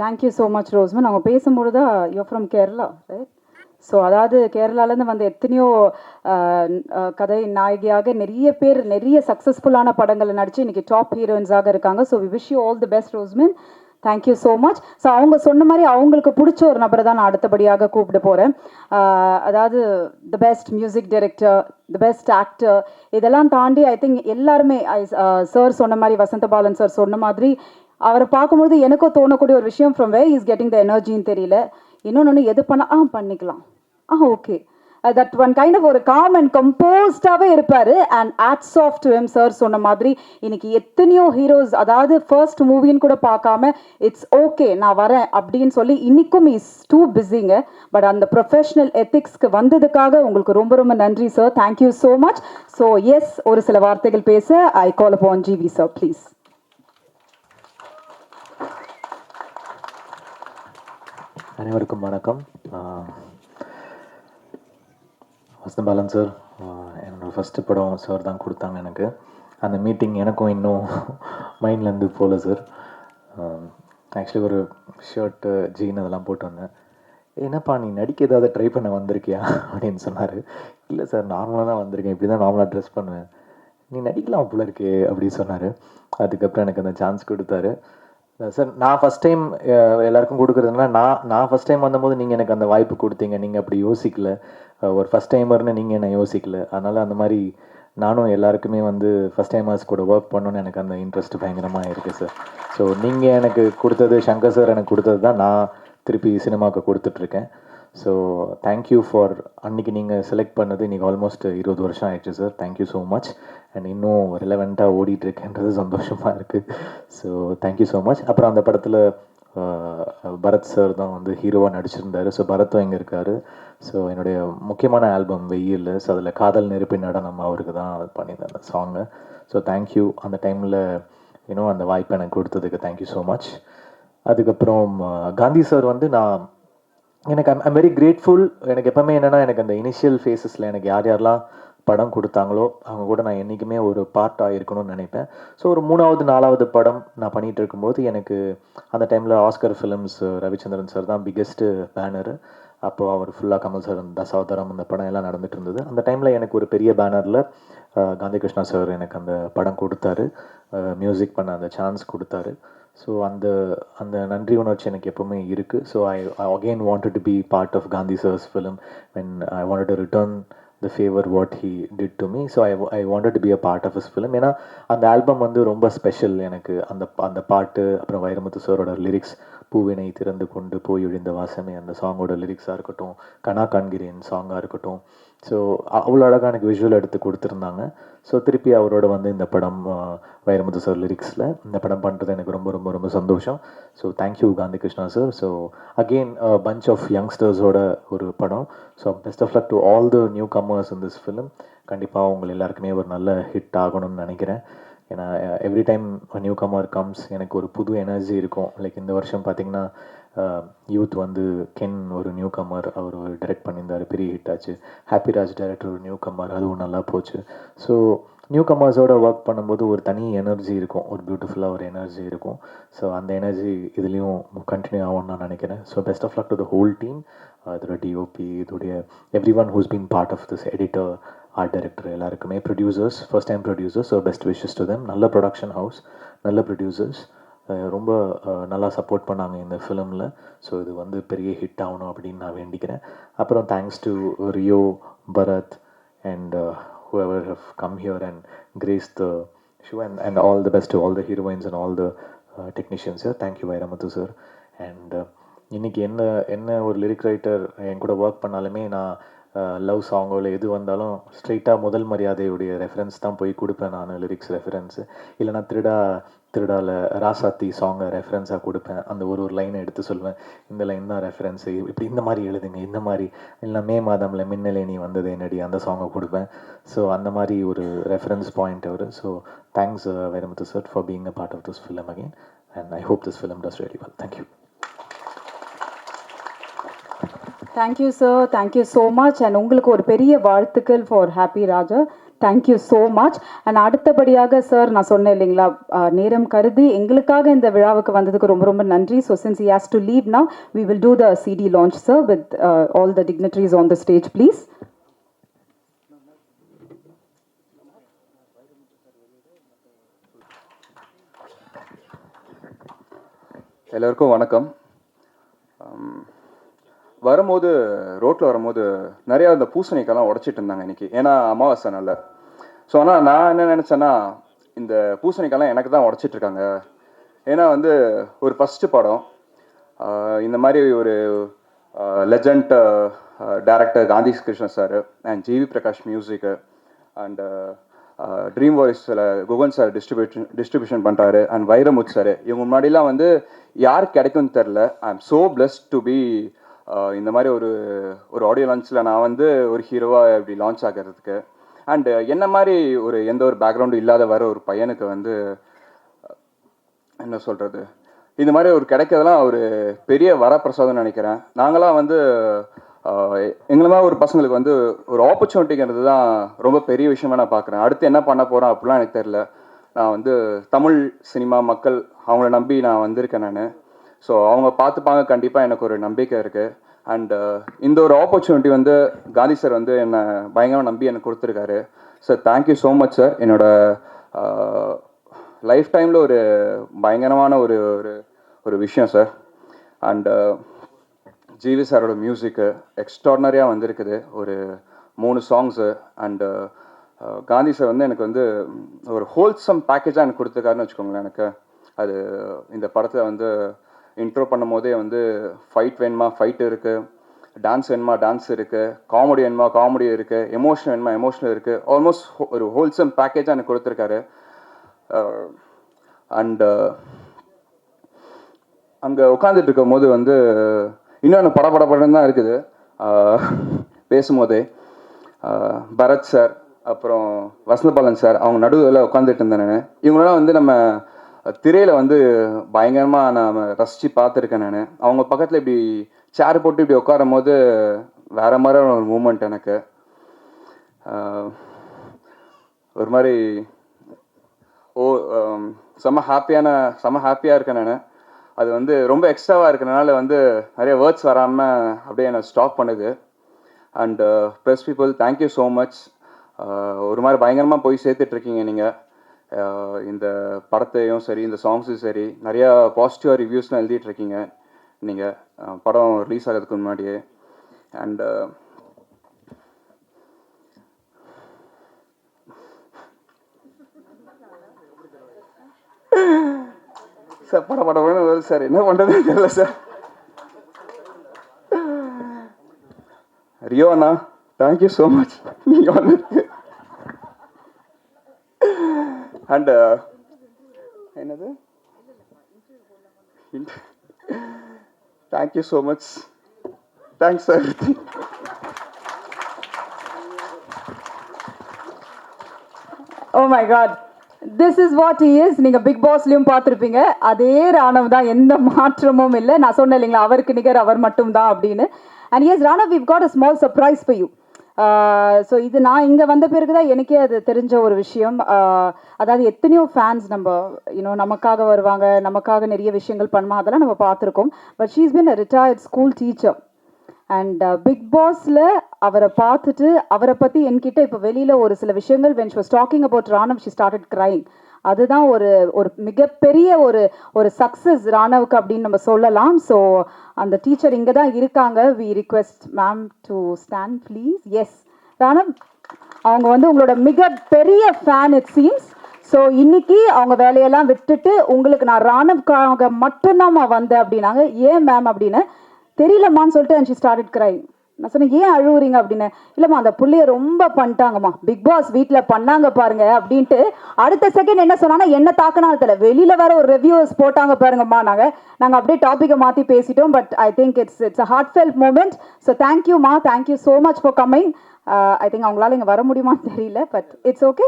Thank you so much Rosman. அவங்க பேசும்போது தான் you from Kerala, right? So அதாவது கேரளாலேருந்து வந்து எத்தனையோ கதை நாயகியாக நிறைய சக்ஸஸ்ஃபுல்லான படங்களை நடித்து இன்றைக்கி டாப் ஹீரோயின்ஸாக இருக்காங்க. So we wish you all the best Rosman. Thank you so much. So அவங்க சொன்ன மாதிரி அவங்களுக்கு பிடிச்ச ஒரு நபரை தான் நான் அடுத்தபடியாக கூப்பிட போகிறேன். அதாவது the best music director, the best actor, இதெல்லாம் தாண்டி ஐ திங்க் எல்லாருமே சார் சொன்ன மாதிரி, வசந்த பாலன் சார் சொன்ன மாதிரி, அவரை பார்க்கும்போது எனக்கும் தோணக்கூடிய ஒரு விஷயம், from where is getting the எனர்ஜின்னு தெரியல. இன்னொன்று எது பண்ணால் பண்ணிக்கலாம், okay, that one kind of ஒரு காம் அண்ட் கம்போஸ்டாகவே இருப்பார். And hats off to him. Sir சொன்ன மாதிரி இன்னைக்கு எத்தனையோ ஹீரோஸ், அதாவது ஃபர்ஸ்ட் மூவின்னு கூட பார்க்காம இட்ஸ் ஓகே நான் வரேன் அப்படின்னு சொல்லி இன்னைக்கும் இஸ் டூ பிஸிங்க. பட் அந்த ப்ரொஃபஷனல் எத்திக்ஸ்க்கு வந்ததுக்காக உங்களுக்கு ரொம்ப ரொம்ப நன்றி sir. Thank you so much. So yes, ஒரு சில வார்த்தைகள் பேச I call upon G V sir, please. அனைவருக்கும் வணக்கம். வசந்த பாலன் சார், என்னோடய ஃபஸ்ட்டு படம் சார் தான் கொடுத்தாங்க எனக்கு. அந்த மீட்டிங் எனக்கும் இன்னும் மைண்ட்லேருந்து போகல சார். ஆக்சுவலி ஒரு ஷர்ட்டு ஜீன் அதெல்லாம் போட்டு வந்தேன். என்னப்பா நீ நடிக்க ஏதாவது ட்ரை பண்ண வந்திருக்கியா அப்படின்னு சொன்னார். இல்லை சார், நார்மலாக தான் வந்திருக்கேன், இப்படி தான் நார்மலாக ட்ரெஸ் பண்ணுவேன், நீ நடிக்கலாம் போல இருக்கே அப்படின்னு சொன்னார். அதுக்கப்புறம் எனக்கு அந்த சான்ஸ் கொடுத்தாரு சார். நான் ஃபஸ்ட் டைம் எல்லாருக்கும் கொடுக்குறதுனா, நான் ஃபஸ்ட் டைம் வந்தபோது நீங்கள் எனக்கு அந்த வாய்ப்பு கொடுத்தீங்க. நீங்கள் அப்படி யோசிக்கல, ஒரு ஃபஸ்ட் டைமர்னு நீங்கள் என்ன யோசிக்கல. அதனால் அந்த மாதிரி நானும் எல்லாருக்குமே வந்து ஃபஸ்ட் டைமர்ஸ் கூட ஒர்க் பண்ணணுன்னு எனக்கு அந்த இன்ட்ரெஸ்ட் பயங்கரமாக இருக்குது சார். ஸோ நீங்கள் எனக்கு கொடுத்தது, சங்கர் சார் எனக்கு கொடுத்தது தான் நான் திருப்பி சினிமாவுக்கு கொடுத்துட்ருக்கேன். ஸோ தேங்க்யூ ஃபார் அன்றைக்கி நீங்கள் செலக்ட் பண்ணது. இன்றைக்கி ஆல்மோஸ்ட் 20 வருஷம் ஆயிடுச்சு sir. Thank you so much. And இன்னும் ரிலவெண்ட்டாக ஓடிட்டுருக்கேன்றது சந்தோஷமாக இருக்குது. So thank you so much. அப்புறம் அந்த படத்தில் பரத் சார் தான் வந்து ஹீரோவாக நடிச்சிருந்தார். ஸோ பரத்தும் இங்கே இருக்கார். ஸோ என்னுடைய முக்கியமான ஆல்பம் வெயில், ஸோ அதில் காதல் நெருப்பின் நடனம் அவருக்கு தான் பண்ணியிருந்தேன் அந்த சாங்கு. So thank you. அந்த டைமில் இன்னும் அந்த வாய்ப்பை எனக்கு கொடுத்ததுக்கு தேங்க்யூ ஸோ மச். அதுக்கப்புறம் காந்தி சார் வந்து எனக்கு ஐம் வெரி கிரேட்ஃபுல். எனக்கு எப்போவுமே என்னென்னா, எனக்கு அந்த இனிஷியல் ஃபேஸஸில் எனக்கு யாரெல்லாம் படம் கொடுத்தாங்களோ அவங்க கூட நான் என்றைக்குமே ஒரு பார்ட்டாக இருக்கணும்னு நினைப்பேன். ஸோ ஒரு 3வது 4வது படம் நான் பண்ணிகிட்டு இருக்கும்போது எனக்கு அந்த டைமில் ஆஸ்கர் ஃபிலிம்ஸ் ரவிச்சந்திரன் சார் தான் பிக்கெஸ்ட்டு பேனரு. அப்போது அவர் ஃபுல்லாக கமல் சார், தசாவதாரம், அந்த படம் எல்லாம் நடந்துகிட்டு இருந்தது. அந்த டைமில் எனக்கு ஒரு பெரிய பேனரில் காந்தி கிருஷ்ணா சார் எனக்கு அந்த படம் கொடுத்தாரு, மியூசிக் பண்ண அந்த சான்ஸ் கொடுத்தாரு. ஸோ அந்த அந்த நன்றி உணர்ச்சி எனக்கு எப்போவுமே இருக்குது. So I again wanted to be part of Gandhi sir's film when I wanted to return the favor what he did to me. So I wanted to be a part of his film. ஏன்னா அந்த album வந்து ரொம்ப special எனக்கு. அந்த பாட்டு, அப்புறம் வைரமுத்து சாரோட lyrics, பூவினை திறந்து கொண்டு போய் விழுந்த வாசமே, அந்த சாங்கோட லிரிக்ஸாக இருக்கட்டும், கனா காண்கிறேன் சாங்காக இருக்கட்டும், ஸோ அவ்வளோ அழகாக எனக்கு விஷுவல் எடுத்து கொடுத்துருந்தாங்க. ஸோ திருப்பி அவரோட வந்து இந்த படம் வைரமுத்து சார் லிரிக்ஸில் இந்த படம் பண்ணுறது எனக்கு ரொம்ப ரொம்ப ரொம்ப சந்தோஷம். So thank you Gandhi Krishna sir. So again bunch of யங்ஸ்டர்ஸோட ஒரு படம். So best of luck to all the newcomers in this film. கண்டிப்பாக உங்கள் எல்லாருக்குமே ஒரு நல்ல ஹிட் ஆகணும்னு நினைக்கிறேன். ஏன்னா every time newcomer comes எனக்கு ஒரு புது எனர்ஜி இருக்கும். லைக் இந்த வருஷம் பார்த்திங்கன்னா யூத் வந்து கென் ஒரு நியூ கமர், அவர் டைரக்ட் பண்ணியிருந்தார், பெரிய ஹிட் ஆச்சு. ஹாப்பிராஜ் டைரக்டர் ஒரு நியூ கமர், அதுவும் நல்லா போச்சு. ஸோ நியூ கமர்ஸோட ஒர்க் பண்ணும்போது ஒரு தனி எனர்ஜி இருக்கும், ஒரு பியூட்டிஃபுல்லாக ஒரு எனர்ஜி இருக்கும். ஸோ அந்த எனர்ஜி இதுலேயும் கண்டினியூ ஆகும்னு நான் நினைக்கிறேன். So best of luck to the whole team, இதோட டிஓபி, இதோடைய every one who's been part of this, editor, art director, எல்லாருக்குமே, producers, first time producers. So best wishes to them. நல்ல production house, நல்ல producers, ரொம்ப நல்லா support பண்ணாங்க இந்த ஃபிலிமில். ஸோ இது வந்து பெரிய ஹிட் ஆகணும் அப்படின்னு நான் வேண்டிக்கிறேன். அப்புறம் thanks to Rio, Bharath and whoever have come here and graced the show, and all the best to all the heroines and all the technicians here. Thank you Vairamuthu sir. And இன்றைக்கி என்ன ஒரு லிரிக் ரைட்டர் என் கூட work பண்ணாலுமே நான் love சாங்கோ இல்லை எது வந்தாலும் ஸ்ட்ரெயிட்டாக முதல் மரியாதையுடைய ரெஃபரன்ஸ் தான் போய் கொடுப்பேன். நான் லிரிக்ஸ் ரெஃபரன்ஸு இல்லைனா திருடால ராசாத்தி சாங்கை ரெஃபரன்ஸாக கொடுப்பேன். அந்த ஒரு லைனை எடுத்து சொல்வேன், இந்த லைன் தான் ரெஃபரன்ஸு, இப்படி இந்த மாதிரி எழுதுங்க, இந்த மாதிரி இல்லை மே மாதமில் மின்னலே நீ வந்தது என்னடி அந்த சாங்கை கொடுப்பேன். ஸோ அந்த மாதிரி ஒரு ரெஃபரன்ஸ் பாயிண்ட் அவர். So thanks Vairamuthu sir for being a part of this film again and I hope this film does really well. Thank you. Thank you sir, thank you so much. And உங்களுக்கு ஒரு பெரிய வாழ்த்துக்கள் for Happy Raja. Thank you so much. And அடுத்தபடியாக sir நான் சொன்னேன் இல்லைங்களா, நேரம் கருதி எங்களுக்காக இந்த விழாவுக்கு வந்ததுக்கு ரொம்ப ரொம்ப நன்றி. So since he has to leave now, we will do the CD launch, sir, with all the dignitaries on the stage, please. எல்லோருக்கும் வணக்கம். ரோட்டில் வரும்போது நிறையா இந்த பூசணிக்காய்லாம் உடச்சிட்டு இருந்தாங்க இன்றைக்கி, ஏன்னா அமாவாசை நாள். ஸோ ஆனால் நான் என்ன நினச்சேன்னா, இந்த பூசணிக்காய்லாம் எனக்கு தான் உடச்சிட்ருக்காங்க. ஏன்னா வந்து ஒரு ஃபஸ்ட்டு படம், இந்த மாதிரி ஒரு legend director Gandhi Krishnan sir and GV Prakash மியூசிக்கு அண்ட் ட்ரீம் வாய்ஸில் குகன் சார் டிஸ்ட்ரிபியூஷன் பண்ணுறாரு அண்ட் வைரமுத்து சார், இவங்க முன்னாடிலாம் வந்து யாருக்கு கிடைக்கும்னு தெரில. I am so blessed to be இந்த மாதிரி ஒரு ஆடியோ லான்ச்சில் நான் வந்து ஒரு ஹீரோவாக இப்படி லான்ச் ஆகிறதுக்கு. அண்டு என்ன மாதிரி எந்த ஒரு பேக்ரவுண்டும் இல்லாத வர ஒரு பையனுக்கு வந்து என்ன சொல்கிறது, இந்த மாதிரி கிடைக்கிறதுலாம் ஒரு பெரிய வரப்பிரசாதம்னு நினைக்கிறேன். நாங்களாம் வந்து எங்களை மாதிரி ஒரு பசங்களுக்கு வந்து ஒரு ஆப்பர்ச்சுனிட்டிங்கிறது தான் ரொம்ப பெரிய விஷயமா நான் பார்க்குறேன். அடுத்து என்ன பண்ண போகிறேன் அப்படிலாம் எனக்கு தெரில. நான் வந்து தமிழ் சினிமா மக்கள் அவங்கள நம்பி நான் வந்திருக்கேன் நான். ஸோ அவங்க பார்த்துப்பாங்க, கண்டிப்பாக எனக்கு ஒரு நம்பிக்கை இருக்குது. அண்ட் இந்த ஒரு ஆப்பர்ச்சுனிட்டி வந்து காந்தி சார் வந்து என்னை பயங்கரமாக நம்பி எனக்கு கொடுத்துருக்காரு. Sir thank you so much sir. என்னோட லைஃப் டைமில் ஒரு பயங்கரமான ஒரு விஷயம் சார். அண்டு ஜிவி சாரோட மியூசிக்கு எக்ஸ்ட்ராடனரியாக வந்திருக்குது, ஒரு 3 சாங்ஸு. அண்டு காந்தி சார் வந்து எனக்கு வந்து ஒரு ஹோல்சம் பேக்கேஜாக எனக்கு கொடுத்துருக்காருன்னு வச்சுக்கோங்களேன். எனக்கு அது இந்த படத்தில் வந்து இன்ட்ரோ பண்ணும் போதே வந்து ஃபைட் வேணுமா ஃபைட் இருக்குது, டான்ஸ் வேணுமா டான்ஸ் இருக்குது, காமெடி வேணுமா காமெடி இருக்குது, எமோஷன் வேணுமா எமோஷனல் இருக்குது. ஆல்மோஸ்ட் ஒரு ஹோல்சம் பேக்கேஜாக எனக்கு கொடுத்துருக்காரு. அண்டு அங்கே உட்காந்துட்டு இருக்கும் போது வந்து இன்னும் எனக்கு படப்படப்படம் தான் இருக்குது. பேசும்போதே பரத் சார் அப்புறம் வசந்தபாலன் சார் அவங்க நடுவில் உட்காந்துட்டு இருந்தேன் நான். இவங்களாம் வந்து நம்ம திரையில் வந்து பயங்கரமாக நான் ரசித்து பார்த்துருக்கேன் நான். அவங்க பக்கத்தில் இப்படி சேர் போட்டு இப்படி உட்காரும் போது வேறு மாதிரி ஒரு மூமெண்ட் எனக்கு. ஒரு மாதிரி செம்ம ஹாப்பியாக இருக்கேன் நான். அது வந்து ரொம்ப எக்ஸ்ட்ராவாக இருக்கிறனால வந்து நிறைய வேர்ட்ஸ் வராமல் அப்படியே என்னை ஸ்டாப் பண்ணுது. And press people thank you so much. ஒரு மாதிரி பயங்கரமாக போய் சேர்த்துட்ருக்கீங்க நீங்கள். இந்த படத்தையும் சரி இந்த சாங்ஸும் சரி நிறையா பாசிட்டிவாக ரிவ்யூஸ்லாம் எழுதிட்டுருக்கீங்க நீங்கள் படம் ரிலீஸ் ஆகிறதுக்கு முன்னாடியே. அண்டு சார் படம் வருது சார், என்ன பண்ணுறதுன்னு தெரியல சார். ரியோ அண்ணா தேங்க்யூ ஸோ மச் நீங்கள் வந்திருக்கு. அண்ட் என்னது thank you so much. Thanks sir. Oh my god, this is what he is. நீங்கள் பிக் பாஸ்லையும் பார்த்துருப்பீங்க, அதே ராணவ் தான், எந்த மாற்றமும் இல்லை. நான் சொன்னேன் இல்லைங்களா, அவருக்கு நிகர் அவர் மட்டும் தான் அப்படின்னு. And yes Ranav, we've got a small surprise for you. So இது நான் இங்கே வந்த பிறகு தான் எனக்கே அது தெரிஞ்ச ஒரு விஷயம். அதாவது எத்தனையோ ஃபேன்ஸ் நம்ம நமக்காக வருவாங்க, நமக்காக நிறைய விஷயங்கள் பண்ணுமா, அதெல்லாம் நம்ம பார்த்துருக்கோம். But she is been a retired school teacher. And big பாஸில் அவரை பார்த்துட்டு அவரை பற்றி என்கிட்ட இப்போ வெளியில் ஒரு சில விஷயங்கள் when she was talking about Raanav she started crying. அதுதான் ஒரு மிகப்பெரிய ஒரு சக்ஸஸ் ராணவுக்கு அப்படின்னு நம்ம சொல்லலாம். ஸோ அந்த டீச்சர் இங்கே தான் இருக்காங்க. We request ma'am to stand please. Yes Ranav, அவங்க வந்து உங்களோட மிகப்பெரிய ஃபேன் இட் சீம்ஸ். ஸோ இன்னைக்கு அவங்க வேலையெல்லாம் விட்டுட்டு உங்களுக்கு நான் ராணவுக்காக மட்டும்தான்மா வந்தேன் அப்படின்னாங்க. ஏன் மேம் அப்படின்னு, தெரியலம்மான்னு சொல்லிட்டு அண்ட் ஷி ஸ்டார்டட் crying. நான் சொன்னேன் ஏன் அழுவுறீங்க அப்படின்னு. இல்லைம்மா அந்த புள்ளைய ரொம்ப பண்ணிட்டாங்கம்மா, பிக் பாஸ் வீட்டில் பண்ணாங்க பாருங்க அப்படின்ட்டு. அடுத்த செகண்ட் என்ன சொன்னாங்கன்னா என்ன தாக்கினாலும் தெரியல, வெளியில் வேற ஒரு ரிவ்யூஸ் போட்டாங்க பாருங்கம்மா. நாங்கள் அப்படியே டாப்பிக்கை மாற்றி பேசிட்டோம். But I think it's a heartfelt moment. So தேங்க்யூம்மா, thank you so much for coming. I think அவங்களால இங்கே வர முடியுமான்னு தெரியல, பட் இட்ஸ் ஓகே.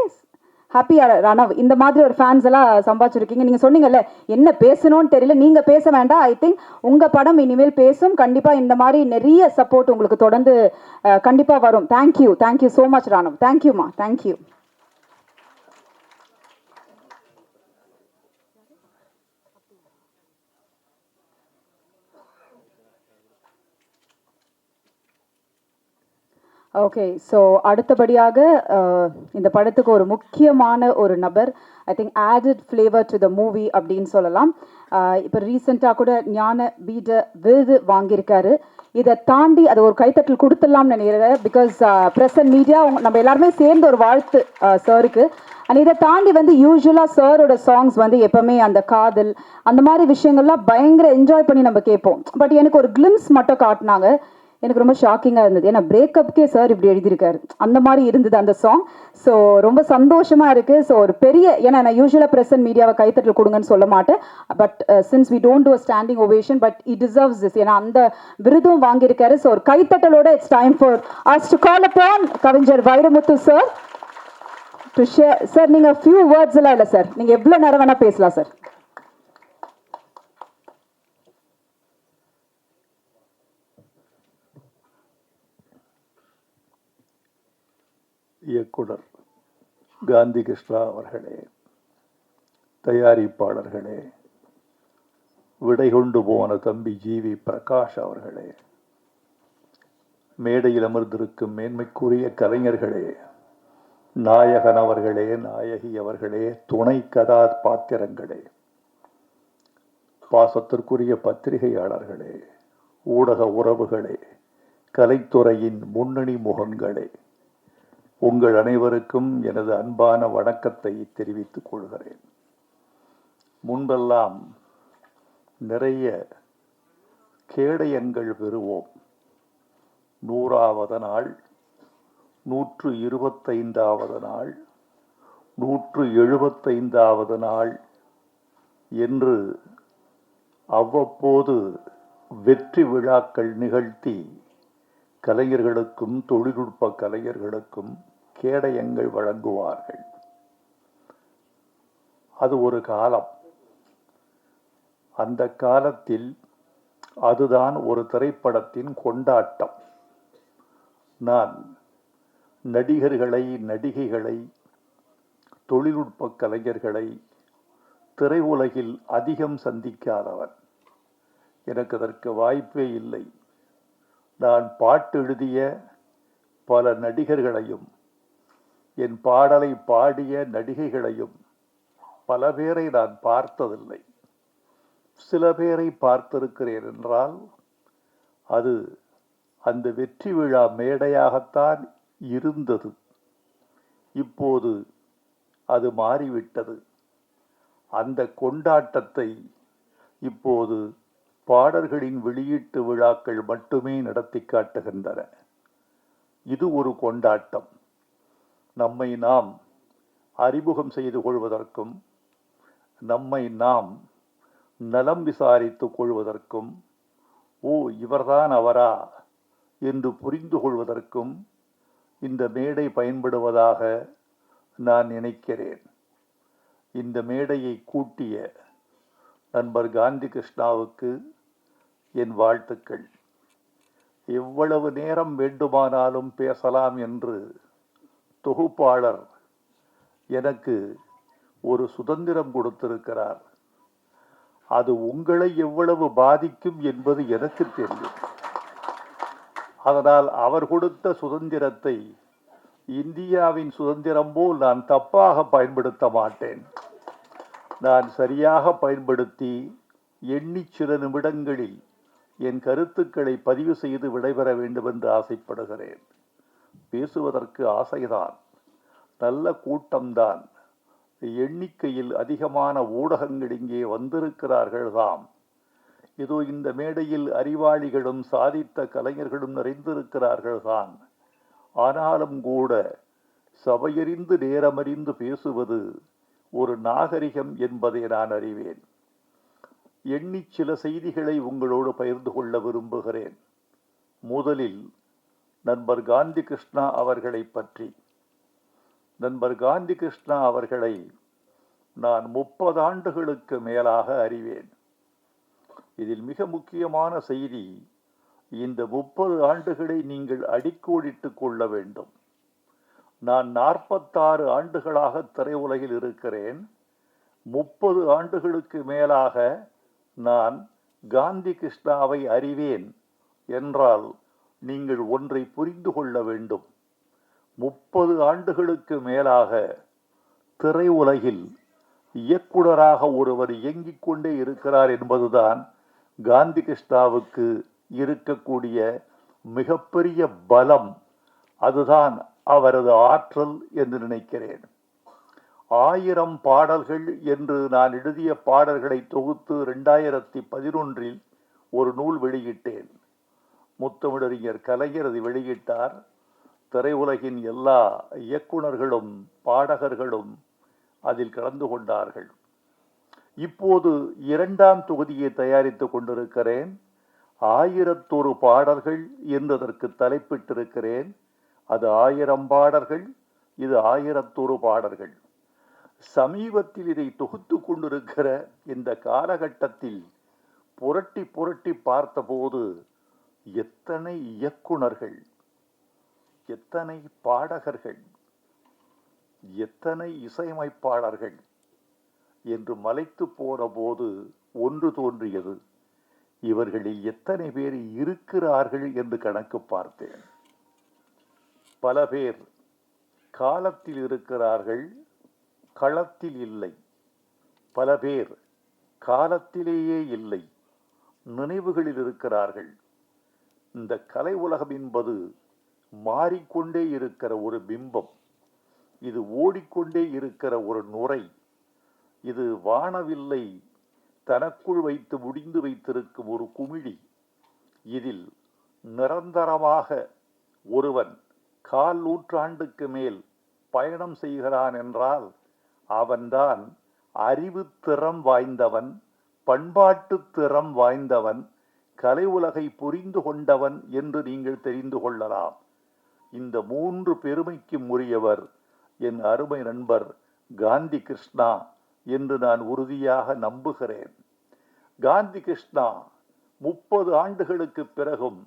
ஹாப்பியாக ரணவ் இந்த மாதிரி ஒரு ஃபேன்ஸ் எல்லாம் சம்பாதிச்சிருக்கீங்க. நீங்கள் சொன்னீங்கல்ல என்ன பேசணும்னு தெரியல, நீங்கள் பேச வேண்டாம். ஐ திங்க் உங்கள் படம் இனிமேல் பேசும். கண்டிப்பாக இந்த மாதிரி நிறைய சப்போர்ட் உங்களுக்கு தொடர்ந்து கண்டிப்பாக வரும். Thank you, thank you so much Ranav. தேங்க்யூம்மா, தேங்க்யூ. ஓகே, ஸோ அடுத்தபடியாக இந்த படத்துக்கு ஒரு முக்கியமான ஒரு நபர், I think added flavour to the movie அப்படின்னு சொல்லலாம். இப்போ ரீசெண்டாக கூட ஞான பீட விருது வாங்கியிருக்காரு. இதை தாண்டி அதை ஒரு கைத்தட்டல் கொடுத்துடலாம்னு நினைக்கிறேன். பிகாஸ் ப்ரெஸ் அண்ட் மீடியா நம்ம எல்லாருமே சேர்ந்து ஒரு வாழ்த்து சாருக்கு. அண்ட் இதை தாண்டி வந்து யூஸ்வலாக சாரோட சாங்ஸ் வந்து எப்போவுமே அந்த காதல் அந்த மாதிரி விஷயங்கள்லாம் பயங்கர என்ஜாய் பண்ணி நம்ம கேட்போம். பட் எனக்கு ஒரு கிளிம்ஸ் மட்டும் காட்டினாங்க, எனக்கு ரொம்ப ஷாக்கிங்காக இருந்தது. ஏன்னா பிரேக்கப்கே சார் இப்படி எழுதியிருக்காரு, அந்த மாதிரி இருந்தது அந்த சாங். ஸோ ரொம்ப சந்தோஷமாக இருக்குது. ஸோ ஒரு பெரிய, ஏன்னா நான் யூஸ்வலாக ப்ரெஸ் அண்ட் மீடியாவை கைத்தட்டல் கொடுங்கன்னு சொல்ல மாட்டேன். But since we don't do a standing ovation, but it deserves this. ஏன்னா அந்த விருதும் வாங்கியிருக்காரு. ஸோ ஒரு கைத்தட்டலோட it's time for us to call upon கவிஞர் Vairamuthu sir to share. Sir நீங்கள் ஃபியூ வேர்ட்ஸ் எல்லாம் இல்லை சார், நீங்கள் எவ்வளோ நேரம் வேணால் பேசலாம் சார். இயக்குனர் காந்தி கிருஷ்ணா அவர்களே, தயாரிப்பாளர்களே, விடை கொண்டு போன தம்பி ஜிவி பிரகாஷ் அவர்களே, மேடையில் அமர்ந்திருக்கும் மேன்மைக்குரிய கலைஞர்களே, நாயகன் அவர்களே, நாயகி அவர்களே, துணை கதாபாத்திரங்களே, பாசத்திற்குரிய பத்திரிகையாளர்களே, ஊடக உறவுகளே, கலைத்துறையின் முன்னணி முகங்களே, உங்கள் அனைவருக்கும் எனது அன்பான வணக்கத்தை தெரிவித்துக் கொள்கிறேன். முன்பெல்லாம் நிறைய கேடயங்கள் பெறுவோம். 100வது நாள், 125வது நாள், 175வது நாள் என்று அவ்வப்போது வெற்றி விழாக்கள் நிகழ்த்தி கலைஞர்களுக்கும் தொழில்நுட்ப கலைஞர்களுக்கும் கேடயங்கள் வழங்குவார்கள். அது ஒரு காலம். அந்த காலத்தில் அதுதான் ஒரு திரைப்படத்தின் கொண்டாட்டம். நான் நடிகர்களை, நடிகைகளை, தொழில்நுட்ப கலைஞர்களை திரையுலகில் அதிகம் சந்திக்காதவன். எனக்கு அதற்கு வாய்ப்பே இல்லை. நான் பாட்டு எழுதிய பல நடிகர்களையும், என் பாடலை பாடிய நடிகைகளையும் பல பேரை நான் பார்த்ததில்லை. சில பேரை பார்த்திருக்கிறேன் என்றால் அது அந்த வெற்றி விழா மேடையாகத்தான் இருந்தது. இப்போது அது மாறிவிட்டது. அந்த கொண்டாட்டத்தை இப்போது பாடல்களின் வெளியீட்டு விழாக்கள் மட்டுமே நடத்தி காட்டுகின்றன. இது ஒரு கொண்டாட்டம். நம்மை நாம் அறிமுகம் செய்து கொள்வதற்கும், நம்மை நாம் நலம் விசாரித்துக் கொள்வதற்கும், ஓ இவர்தான் அவரா என்று புரிந்து கொள்வதற்கும் இந்த மேடை பயன்படுவதாக நான் நினைக்கிறேன். இந்த மேடையை கூட்டிய நண்பர் காந்தி கிருஷ்ணாவுக்கு என் வாழ்த்துக்கள். எவ்வளவு நேரம் வேண்டுமானாலும் பேசலாம் என்று தொகுப்பாளர் எனக்கு ஒரு சுதந்திரம் கொடுத்திருக்கிறார். அது உங்களை எவ்வளவு பாதிக்கும் என்பது எனக்கு தெரியும். அதனால் அவர் கொடுத்த சுதந்திரத்தை இந்தியாவின் சுதந்திரம் போல் நான் தப்பாக பயன்படுத்த மாட்டேன். நான் சரியாக பயன்படுத்தி எண்ணி சில நிமிடங்களில் என் கருத்துக்களை பதிவு செய்து விடைபெற வேண்டும் என்று ஆசைப்படுகிறேன். பேசுவதற்கு ஆசைதான், நல்ல கூட்டம்தான், எண்ணிக்கையில் அதிகமான ஊடகங்கள் இங்கே வந்திருக்கிறார்கள் தாம். இதோ இந்த மேடையில் அறிவாளிகளும் சாதித்த கலைஞர்களும் நிறைந்திருக்கிறார்கள் தான். ஆனாலும் கூட சபையறிந்து நேரமறிந்து பேசுவது ஒரு நாகரிகம் என்பதை நான் அறிவேன். எண்ணி சில செய்திகளை உங்களோடு பகிர்ந்து கொள்ள விரும்புகிறேன். முதலில் நண்பர் காந்தி கிருஷ்ணா அவர்களை பற்றி. நண்பர் காந்தி கிருஷ்ணா அவர்களை நான் 30 ஆண்டுகளுக்கு மேலாக அறிவேன். இதில் மிக முக்கியமான செய்தி, இந்த 30 ஆண்டுகளை நீங்கள் அடிக்கோடிட்டுக் கொள்ள வேண்டும். நான் 46 ஆண்டுகளாக திரையுலகில் இருக்கிறேன். 30 ஆண்டுகளுக்கு மேலாக நான் காந்தி கிருஷ்ணாவை அறிவேன் என்றால் நீங்கள் ஒன்றை புரிந்து கொள்ள வேண்டும். 30 ஆண்டுகளுக்கு மேலாக திரையுலகில் இயக்குனராக ஒருவர் இயங்கிக் கொண்டே இருக்கிறார் என்பதுதான் காந்தி கிருஷ்ணாவுக்கு இருக்கக்கூடிய மிகப்பெரிய பலம். அதுதான் அவரது ஆற்றல் என்று நினைக்கிறேன். 1000 பாடல்கள் என்று நான் எழுதிய பாடல்களை தொகுத்து 2011 ஒரு நூல் வெளியிட்டேன். முத்தமிழறிஞர் கலைஞர் அதை வெளியிட்டார். திரையுலகின் எல்லா இயக்குனர்களும் பாடகர்களும் அதில் கலந்து கொண்டார்கள். இப்போது 2ஆம் தொகுதியை தயாரித்துக் கொண்டிருக்கிறேன். 1001 பாடல்கள் என்பதற்கு தலைப்பிட்டிருக்கிறேன். அது 1000 பாடல்கள், இது 1001 பாடல்கள். சமீபத்தில் இதை தொகுத்து கொண்டிருக்கிற இந்த காலகட்டத்தில் புரட்டி புரட்டி பார்த்தபோது எத்தனை இயக்குனர்கள், எத்தனை பாடகர்கள், எத்தனை இசையமைப்பாளர்கள் என்று மலைத்து போன போது ஒன்று தோன்றியது. இவர்களில் எத்தனை பேர் இருக்கிறார்கள் என்று கணக்கு பார்த்தேன். பல பேர் காலத்தில் இருக்கிறார்கள், களத்தில் இல்லை. பல பேர் காலத்திலேயே இல்லை, நினைவுகளில் இருக்கிறார்கள். இந்த கலை உலகம் என்பது மாறிக்கொண்டே இருக்கிற ஒரு பிம்பம். இது ஓடிக்கொண்டே இருக்கிற ஒரு நுரை. இது வானவில்லை தனக்குள் வைத்து முடிந்து வைத்திருக்கும் ஒரு குமிழி. இதில் நிரந்தரமாக ஒருவன் 1/4 நூற்றாண்டுக்கு மேல் பயணம் செய்கிறான் என்றால் அவன்தான் அறிவு திறம் வாய்ந்தவன், பண்பாட்டு திறம் வாய்ந்தவன், கலை உலகை புரிந்து கொண்டவன் என்று நீங்கள் தெரிந்து கொள்ளலாம். இந்த 3 பெருமைக்கும் உரியவர் என் அருமை நண்பர் காந்தி கிருஷ்ணா என்று நான் உறுதியாக நம்புகிறேன். காந்தி கிருஷ்ணா 30 ஆண்டுகளுக்கு பிறகும்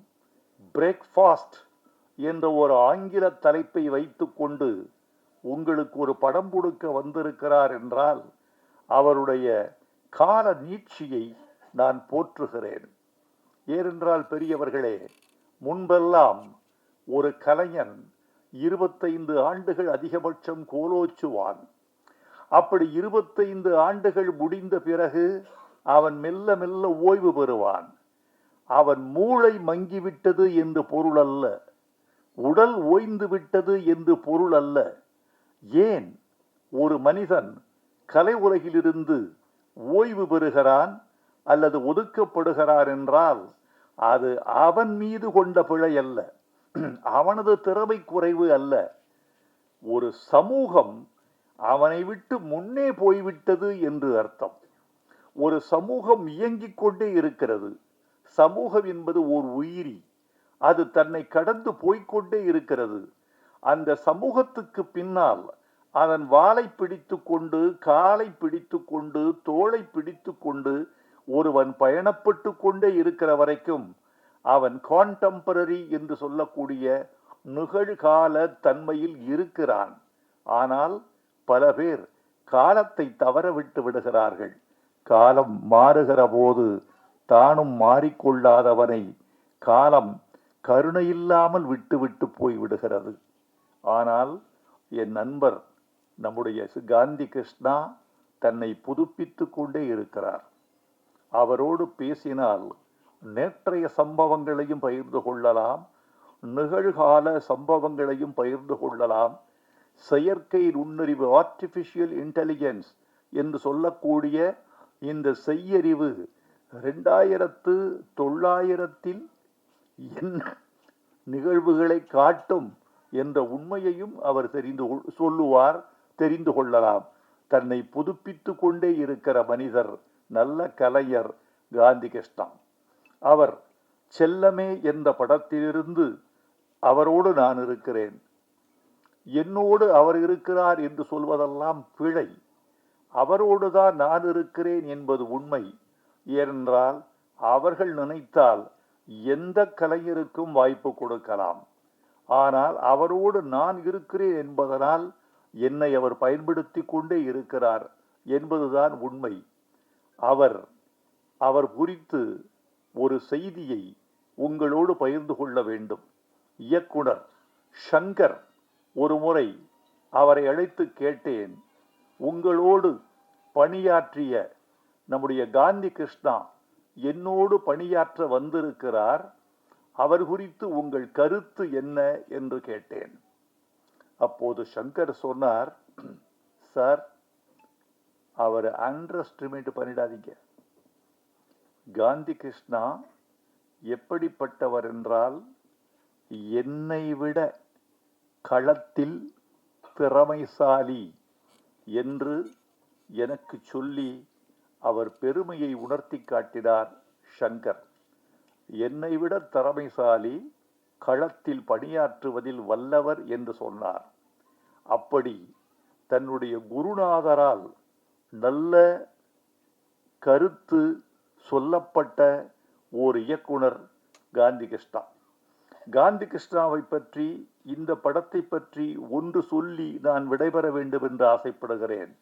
பிரேக்ஃபாஸ்ட் என்ற ஒரு ஆங்கில தலைப்பை வைத்துக்கொண்டு உங்களுக்கு ஒரு படம் கொடுக்க வந்திருக்கிறார் என்றால் அவருடைய கால நீட்சியை நான் போற்றுகிறேன். ஏனென்றால் பெரியவர்களே, முன்பெல்லாம் ஒரு கலைஞன் 25 ஆண்டுகள் அதிகபட்சம் கோலோச்சுவான். அப்படி 25 ஆண்டுகள் முடிந்த பிறகு அவன் மெல்ல மெல்ல ஓய்வு பெறுவான். அவன் மூளை மங்கிவிட்டது என்று பொருள் அல்ல, உடல் ஓய்ந்து விட்டது என்று பொருள் அல்ல. ஏன் ஒரு மனிதன் கலை உலகிலிருந்து ஓய்வு பெறுகிறான் அல்லது ஒதுக்கப்படுகிறான் என்றால் அது அவன் மீது கொண்ட பிழை அல்ல, அவனது திறமை குறைவு அல்ல. ஒரு சமூகம் அவனை விட்டு முன்னே போய்விட்டது என்று அர்த்தம். ஒரு சமூகம் இயங்கிக் கொண்டே இருக்கிறது. சமூகம் என்பது ஓர் உயிரி, அது தன்னை கடந்து போய்கொண்டே இருக்கிறது. அந்த சமூகத்துக்கு பின்னால் அதன் வாளை பிடித்து கொண்டு, காலை பிடித்து கொண்டு, தோளை பிடித்து கொண்டு ஒருவன் பயணப்பட்டு கொண்டே இருக்கிற வரைக்கும் அவன் கான்டெம்பரரி என்று சொல்லக்கூடிய நிகழ்கால தன்மையில் இருக்கிறான். ஆனால் பல பேர் காலத்தை தவற விட்டு விடுகிறார்கள். காலம் மாறுகிற போது தானும் மாறிக்கொள்ளாதவனை காலம் கருணையில்லாமல் விட்டு போய் விடுகிறது. ஆனால் என் நண்பர் நம்முடைய காந்தி கிருஷ்ணா தன்னை புதுப்பித்து கொண்டே இருக்கிறார். அவரோடு பேசினால் நேற்றைய சம்பவங்களையும் பகிர்ந்து கொள்ளலாம், நிகழ்கால சம்பவங்களையும் பகிர்ந்து கொள்ளலாம். செயற்கை நுண்ணறிவு ஆர்டிஃபிஷியல் இன்டெலிஜென்ஸ் என்று சொல்லக்கூடிய இந்த செய்யறிவு 2900 என்ன நிகழ்வுகளை காட்டும் என்ற உண்மையையும் அவர் தெரிந்து கொள்ளலாம். தன்னை புதுப்பித்து கொண்டே இருக்கிற மனிதர், நல்ல கலைஞர் காந்தி கிருஷ்ணா. அவர் செல்லமே என்ற படத்திலிருந்து அவரோடு நான் இருக்கிறேன், என்னோடு அவர் இருக்கிறார் என்று சொல்வதெல்லாம் பிழை. அவரோடு தான் நான் இருக்கிறேன் என்பது உண்மை. ஏனென்றால் அவர்கள் நினைத்தால் எந்த கலைஞருக்கும் வாய்ப்பு கொடுக்கலாம். ஆனால் அவரோடு நான் இருக்கிறேன் என்பதனால் என்னை அவர் பயன்படுத்தி கொண்டே இருக்கிறார் என்பதுதான் உண்மை. அவர் குறித்து ஒரு செய்தியை உங்களோடு பகிர்ந்து கொள்ள வேண்டும். இயக்குனர் ஷங்கர் ஒரு முறை அவரை அழைத்து கேட்டேன், உங்களோடு பணியாற்றிய நம்முடைய காந்தி கிருஷ்ணா என்னோடு பணியாற்ற வந்திருக்கிறார், அவர் குறித்து உங்கள் கருத்து என்ன என்று கேட்டேன். அப்போது சங்கர் சொன்னார், சார், அவர் அண்டர் எஸ்டிமேட் பண்ணிடாதீங்க. காந்தி கிருஷ்ணா எப்படிப்பட்டவர் என்றால், என்னை விட களத்தில் திறமைசாலி என்று எனக்கு சொல்லி அவர் பெருமையை உணர்த்தி காட்டினார் ஷங்கர். என்னை விட திறமைசாலி, களத்தில் பணியாற்றுவதில் வல்லவர் என்று சொன்னார். அப்படி தன்னுடைய குருநாதரால் நல்ல கருத்து சொல்லப்பட்ட ஓர் இயக்குனர் காந்தி கிருஷ்ணா. காந்தி கிருஷ்ணாவை பற்றி, இந்த படத்தை பற்றி ஒன்று சொல்லி நான் விடைபெற வேண்டும் என்று ஆசைப்படுகிறேன்.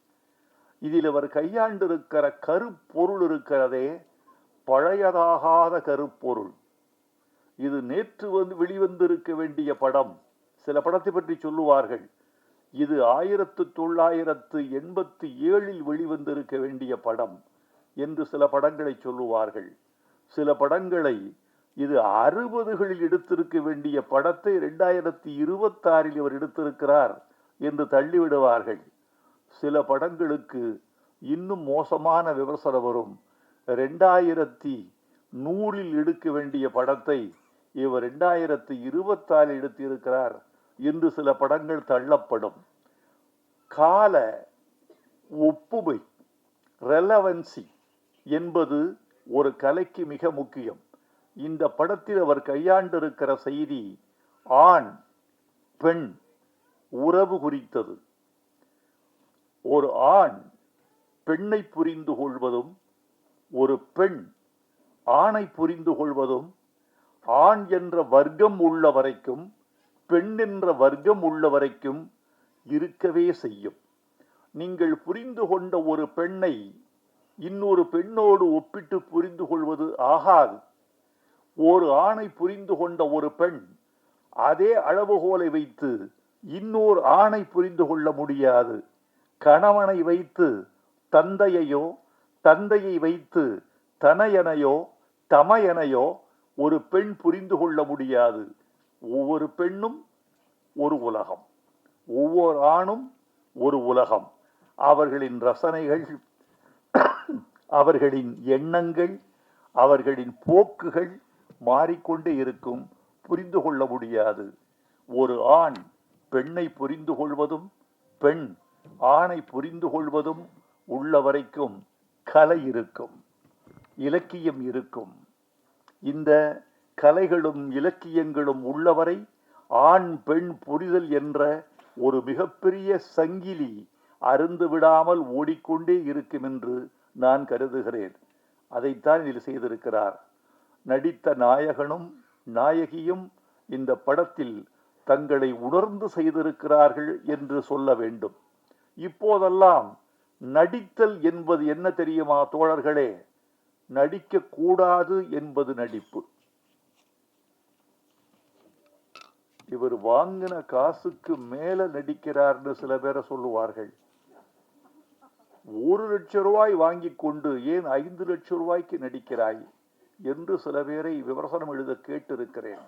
இதில் அவர் கையாண்டிருக்கிற கருப்பொருள் இருக்கிறதே, பழையதாகாத கருப்பொருள். இது நேற்று வெளிவந்திருக்க வேண்டிய படம். சில படத்தை பற்றி சொல்லுவார்கள், இது 1987 வெளிவந்திருக்க வேண்டிய படம் என்று சில படங்களை சொல்லுவார்கள். சில படங்களை இது 60களில் எடுத்திருக்க வேண்டிய படத்தை 2026 இவர் எடுத்திருக்கிறார் என்று தள்ளிவிடுவார்கள். சில படங்களுக்கு இன்னும் மோசமான விமர்சனம் வரும். 2100 எடுக்க வேண்டிய படத்தை இவர் 2026 எடுத்திருக்கிறார் என்று சில படங்கள் தள்ளப்படும். கால ஒப்புமை, ரெலவன்சி என்பது ஒரு கலைக்கு மிக முக்கியம். இந்த படத்தில் அவர் கையாண்டிருக்கிற செய்தி ஆண் பெண் உறவு குறித்தது. ஒரு ஆண் பெண்ணை புரிந்து கொள்வதும், ஒரு பெண் ஆணை புரிந்து கொள்வதும், ஆண் என்ற வர்க்கம் உள்ள வரைக்கும், பெண் என்ற வர்க்கம் உள்ள வரைக்கும் இருக்கவே செய்யும். நீங்கள் புரிந்து கொண்ட ஒரு பெண்ணை இன்னொரு பெண்ணோடு ஒப்பிட்டு புரிந்து கொள்வது ஆகாது. ஒரு ஆணை புரிந்து கொண்ட ஒரு பெண் அதே அளவுகோலை வைத்து இன்னொரு ஆணை புரிந்து கொள்ள முடியாது. கணவனை வைத்து தந்தையையோ, தந்தையை வைத்து தனையனையோ, தமையனையோ ஒரு பெண் புரிந்து கொள்ள முடியாது. ஒவ்வொரு பெண்ணும் ஒரு உலகம், ஒவ்வொரு ஆணும் ஒரு உலகம். அவர்களின் ரசனைகள், அவர்களின் எண்ணங்கள், அவர்களின் போக்குகள் மாறிக்கொண்டே இருக்கும். புரிந்து கொள்ள முடியாது. ஒரு ஆண் பெண்ணை புரிந்து கொள்வதும், பெண் ஆணை புரிந்து கொள்வதும் உள்ள வரைக்கும் கலை இருக்கும், இலக்கியம் இருக்கும். இந்த கலைகளும் இலக்கியங்களும் உள்ளவரை ஆண் பெண் புரிதல் என்ற ஒரு மிகப்பெரிய சங்கிலி அருந்து விடாமல் ஓடிக்கொண்டே இருக்கும் என்று நான் கருதுகிறேன். அதைத்தான் இதில் செய்திருக்கிறார். நடித்த நாயகனும் நாயகியும் இந்த படத்தில் தங்களை உணர்ந்து செய்திருக்கிறார்கள் என்று சொல்ல வேண்டும். இப்போதெல்லாம் நடித்தல் என்பது என்ன தெரியுமா தோழர்களே? நடிக்க கூடாது என்பது நடிப்பு. இவர் வாங்கின காசுக்கு மேல நடிக்கிறார்னு சில பேரை சொல்லுவார்கள். 1 லட்சம் ரூபாய் வாங்கி கொண்டு ஏன் 5 லட்சம் ரூபாய்க்கு நடிக்கிறாய் என்று சில பேரை விமர்சனம் எழுத கேட்டிருக்கிறேன்.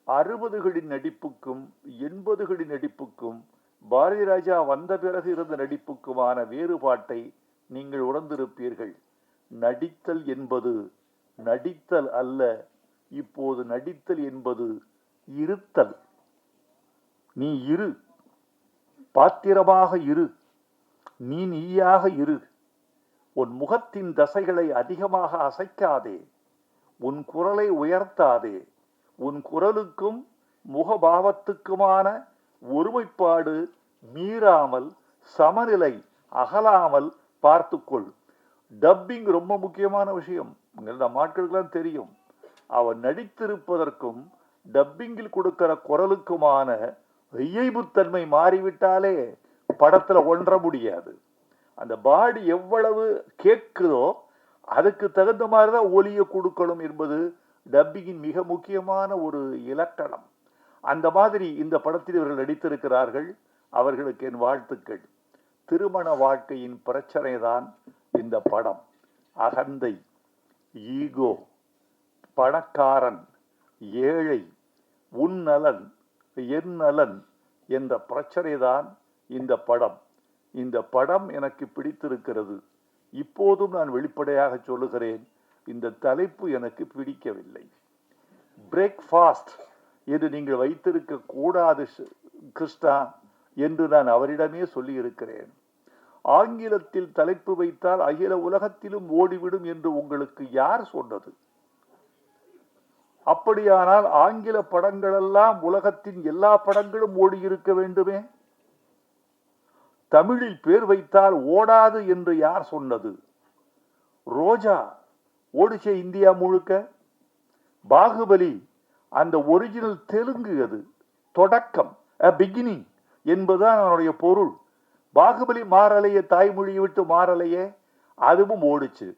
60களின் நடிப்புக்கும் 80களின் நடிப்புக்கும் பாரதி ராஜா வந்த பிறகு இருந்த நடிப்புக்குமான வேறுபாட்டை நீங்கள் உணர்ந்திருப்பீர்கள். நடித்தல் என்பது நடித்தல் அல்ல, இப்போது நடித்தல் என்பது இருத்தல். நீ இரு, பாத்திரமாக இரு, நீ நீயாக இரு. உன் முகத்தின் தசைகளை அதிகமாக அசைக்காதே, உன் குரலை உயர்த்தாதே. உன் குரலுக்கும் முகபாவத்துக்குமான ஒருமைப்பாடு மீறாமல், சமநிலை அகலாமல் பார்த்துக்கொள். டப்பிங் ரொம்ப முக்கியமான விஷயம். நம்ம ஆட்களுக்கெல்லாம் தெரியும். அவன் நடித்திருப்பதற்கும் டப்பிங்கில் கொடுக்கிற குரலுக்குமான இயைபுத்தன்மை மாறிவிட்டாலே படத்துல ஒன்ற முடியாது. அந்த பாடி எவ்வளவு கேட்குதோ அதுக்கு தகுந்த மாதிரி தான் ஒலியை கொடுக்கணும் என்பது டப்பிங்கின் மிக முக்கியமான ஒரு இலக்கணம். அந்த மாதிரி இந்த படத்தில் இவர்கள் நடித்திருக்கிறார்கள். அவர்களுக்கு என் வாழ்த்துக்கள். திருமண வாழ்க்கையின் பிரச்சனை தான் இந்த படம். அகந்தை, ஈகோ, பணக்காரன், ஏழை, உன் நலன் என் நலன் என்ற பிரச்சனை தான் இந்த படம். இந்த படம் எனக்கு பிடித்திருக்கிறது. இப்போதும் நான் வெளிப்படையாக சொல்லுகிறேன், இந்த தலைப்பு எனக்கு பிடிக்கவில்லை. பிரேக்ஃபாஸ்ட் என்று நீங்கள் வைத்திருக்க கூடாது கிருஷ்ணா என்று நான் அவரிடமே சொல்லி இருக்கிறேன். ஆங்கிலத்தில் தலைப்பு வைத்தால் அகில உலகத்திலும் ஓடிவிடும் என்று உங்களுக்கு யார் சொன்னது? அப்படியானால் ஆங்கில படங்களெல்லாம் உலகத்தின் எல்லா படங்களும் ஓடி இருக்க வேண்டுமே. தமிழில் பேர் வைத்தால் ஓடாது என்று யார் சொன்னது? ரோஜா ஓடிச்சே இந்தியா முழுக்க. பாகுபலி அந்த ஒரிஜினல் தெலுங்கு, அது தொடக்கம், பிகினிங் என்பதுதான் அவனுடைய பொருள். பாகுபலி மாறலையே, தாய்மொழியை விட்டு மாறலையே, அதுவும் ஓடிச்சு.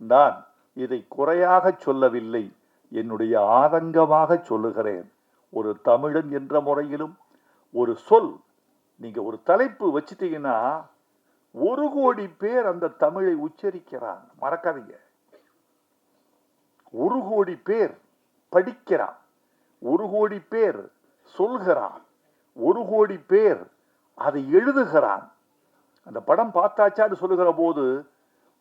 நான் இதை குறையாக சொல்லவில்லை, என்னுடைய ஆதங்கமாக சொல்லுகிறேன். ஒரு தமிழன் என்ற முறையிலும் ஒரு சொல், நீங்க ஒரு தலைப்பு வச்சுட்டீங்கன்னா 1 கோடி பேர் அந்த தமிழை உச்சரிக்கிறான். மறக்காதீங்க, 1 கோடி பேர் படிக்கிறான், 1 கோடி பேர் சொல்கிறான், 1 கோடி பேர் அதை எழுதுகிறான். அந்த படம் பார்த்தாச்சான்னு சொல்லுகிற போது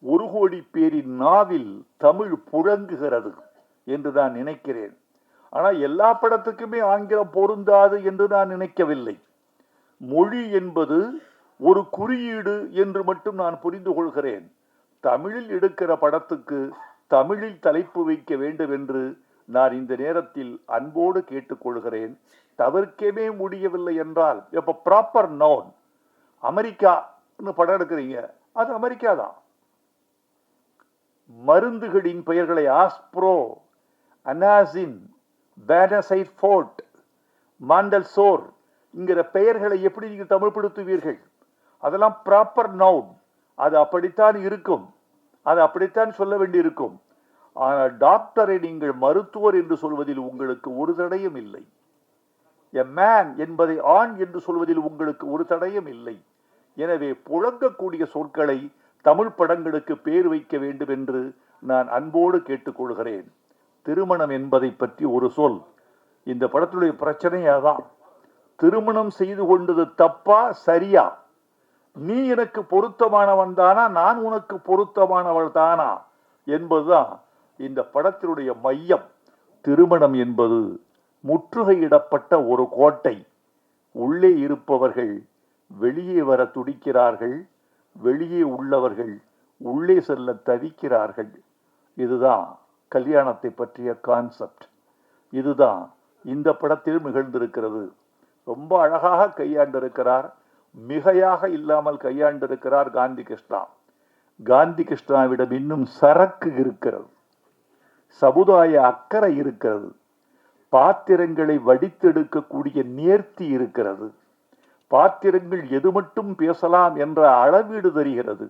1 கோடி பேரின் நாவில் தமிழ் புழங்குகிறது என்று நான் நினைக்கிறேன். ஆனால் எல்லா படத்துக்குமே ஆங்கிலம் பொருந்தாது என்று நான் நினைக்கவில்லை. மொழி என்பது ஒரு குறியீடு என்று மட்டும் நான் புரிந்து கொள்கிறேன். தமிழில் எடுக்கிற படத்துக்கு தமிழில் தலைப்பு வைக்க வேண்டும் என்று நான் இந்த நேரத்தில் அன்போடு கேட்டுக்கொள்கிறேன். தவிர்க்கவே முடியவில்லை என்றால், இப்ப ப்ராப்பர் நவுன், அமெரிக்கான்னு படம் எடுக்கிறீங்க, அது அமெரிக்கா தான். மருந்துகளின் பெயர்களை ஆஸ்ப்ரோ, அனாசின், பேனசைட் ஃபோர்ட், மாண்டல்சோர் என்கிற பெயர்களை எப்படி நீங்கள் தமிழ்படுத்துவீர்கள்? அதெல்லாம் ப்ராப்பர் நவுன், அது அப்படித்தான் இருக்கும், அது அப்படித்தான் சொல்ல வேண்டியிருக்கும். ஆனால் டாக்டரை நீங்கள் மருத்துவர் என்று சொல்வதில் உங்களுக்கு ஒரு தடையும் இல்லை. எ மேன் என்பதை ஆண் என்று சொல்வதில் உங்களுக்கு ஒரு தடையும் இல்லை. எனவே புழங்கக்கூடிய சொற்களை தமிழ் படங்களுக்கு பேர் வைக்க வேண்டும் என்று நான் அன்போடு கேட்டுக்கொள்கிறேன். திருமணம் என்பதை பற்றி ஒரு சொல். இந்த படத்துடைய பிரச்சனையே அதான். திருமணம் செய்து கொண்டது தப்பா சரியா? நீ எனக்கு பொருத்தமானவன் தானா, நான் உனக்கு பொருத்தமானவள் தானா என்பதுதான் இந்த படத்தினுடைய மையம். திருமணம் என்பது முற்றுகையிடப்பட்ட ஒரு கோட்டை. உள்ளே இருப்பவர்கள் வெளியே வர துடிக்கிறார்கள், வெளியே உள்ளவர்கள் உள்ளே செல்ல தவிக்கிறார்கள். இதுதான் கல்யாணத்தை பற்றிய கான்செப்ட். இதுதான் இந்த படத்தில் நிகழ்ந்திருக்கிறது. ரொம்ப அழகாக கையாண்டிருக்கிறார், மிகையாக இல்லாமல் கையாண்டிருக்கிறார் காந்தி கிருஷ்ணா. காந்தி கிருஷ்ணாவிடம் இன்னும் சரக்கு இருக்கிறது, சமுதாய அக்கறை இருக்கிறது, பாத்திரங்களை வடித்தெடுக்கக்கூடிய நேர்த்தி இருக்கிறது, பாத்திரங்கள் எது மட்டும் பேசலாம் என்ற அளவீடு தெரிகிறது.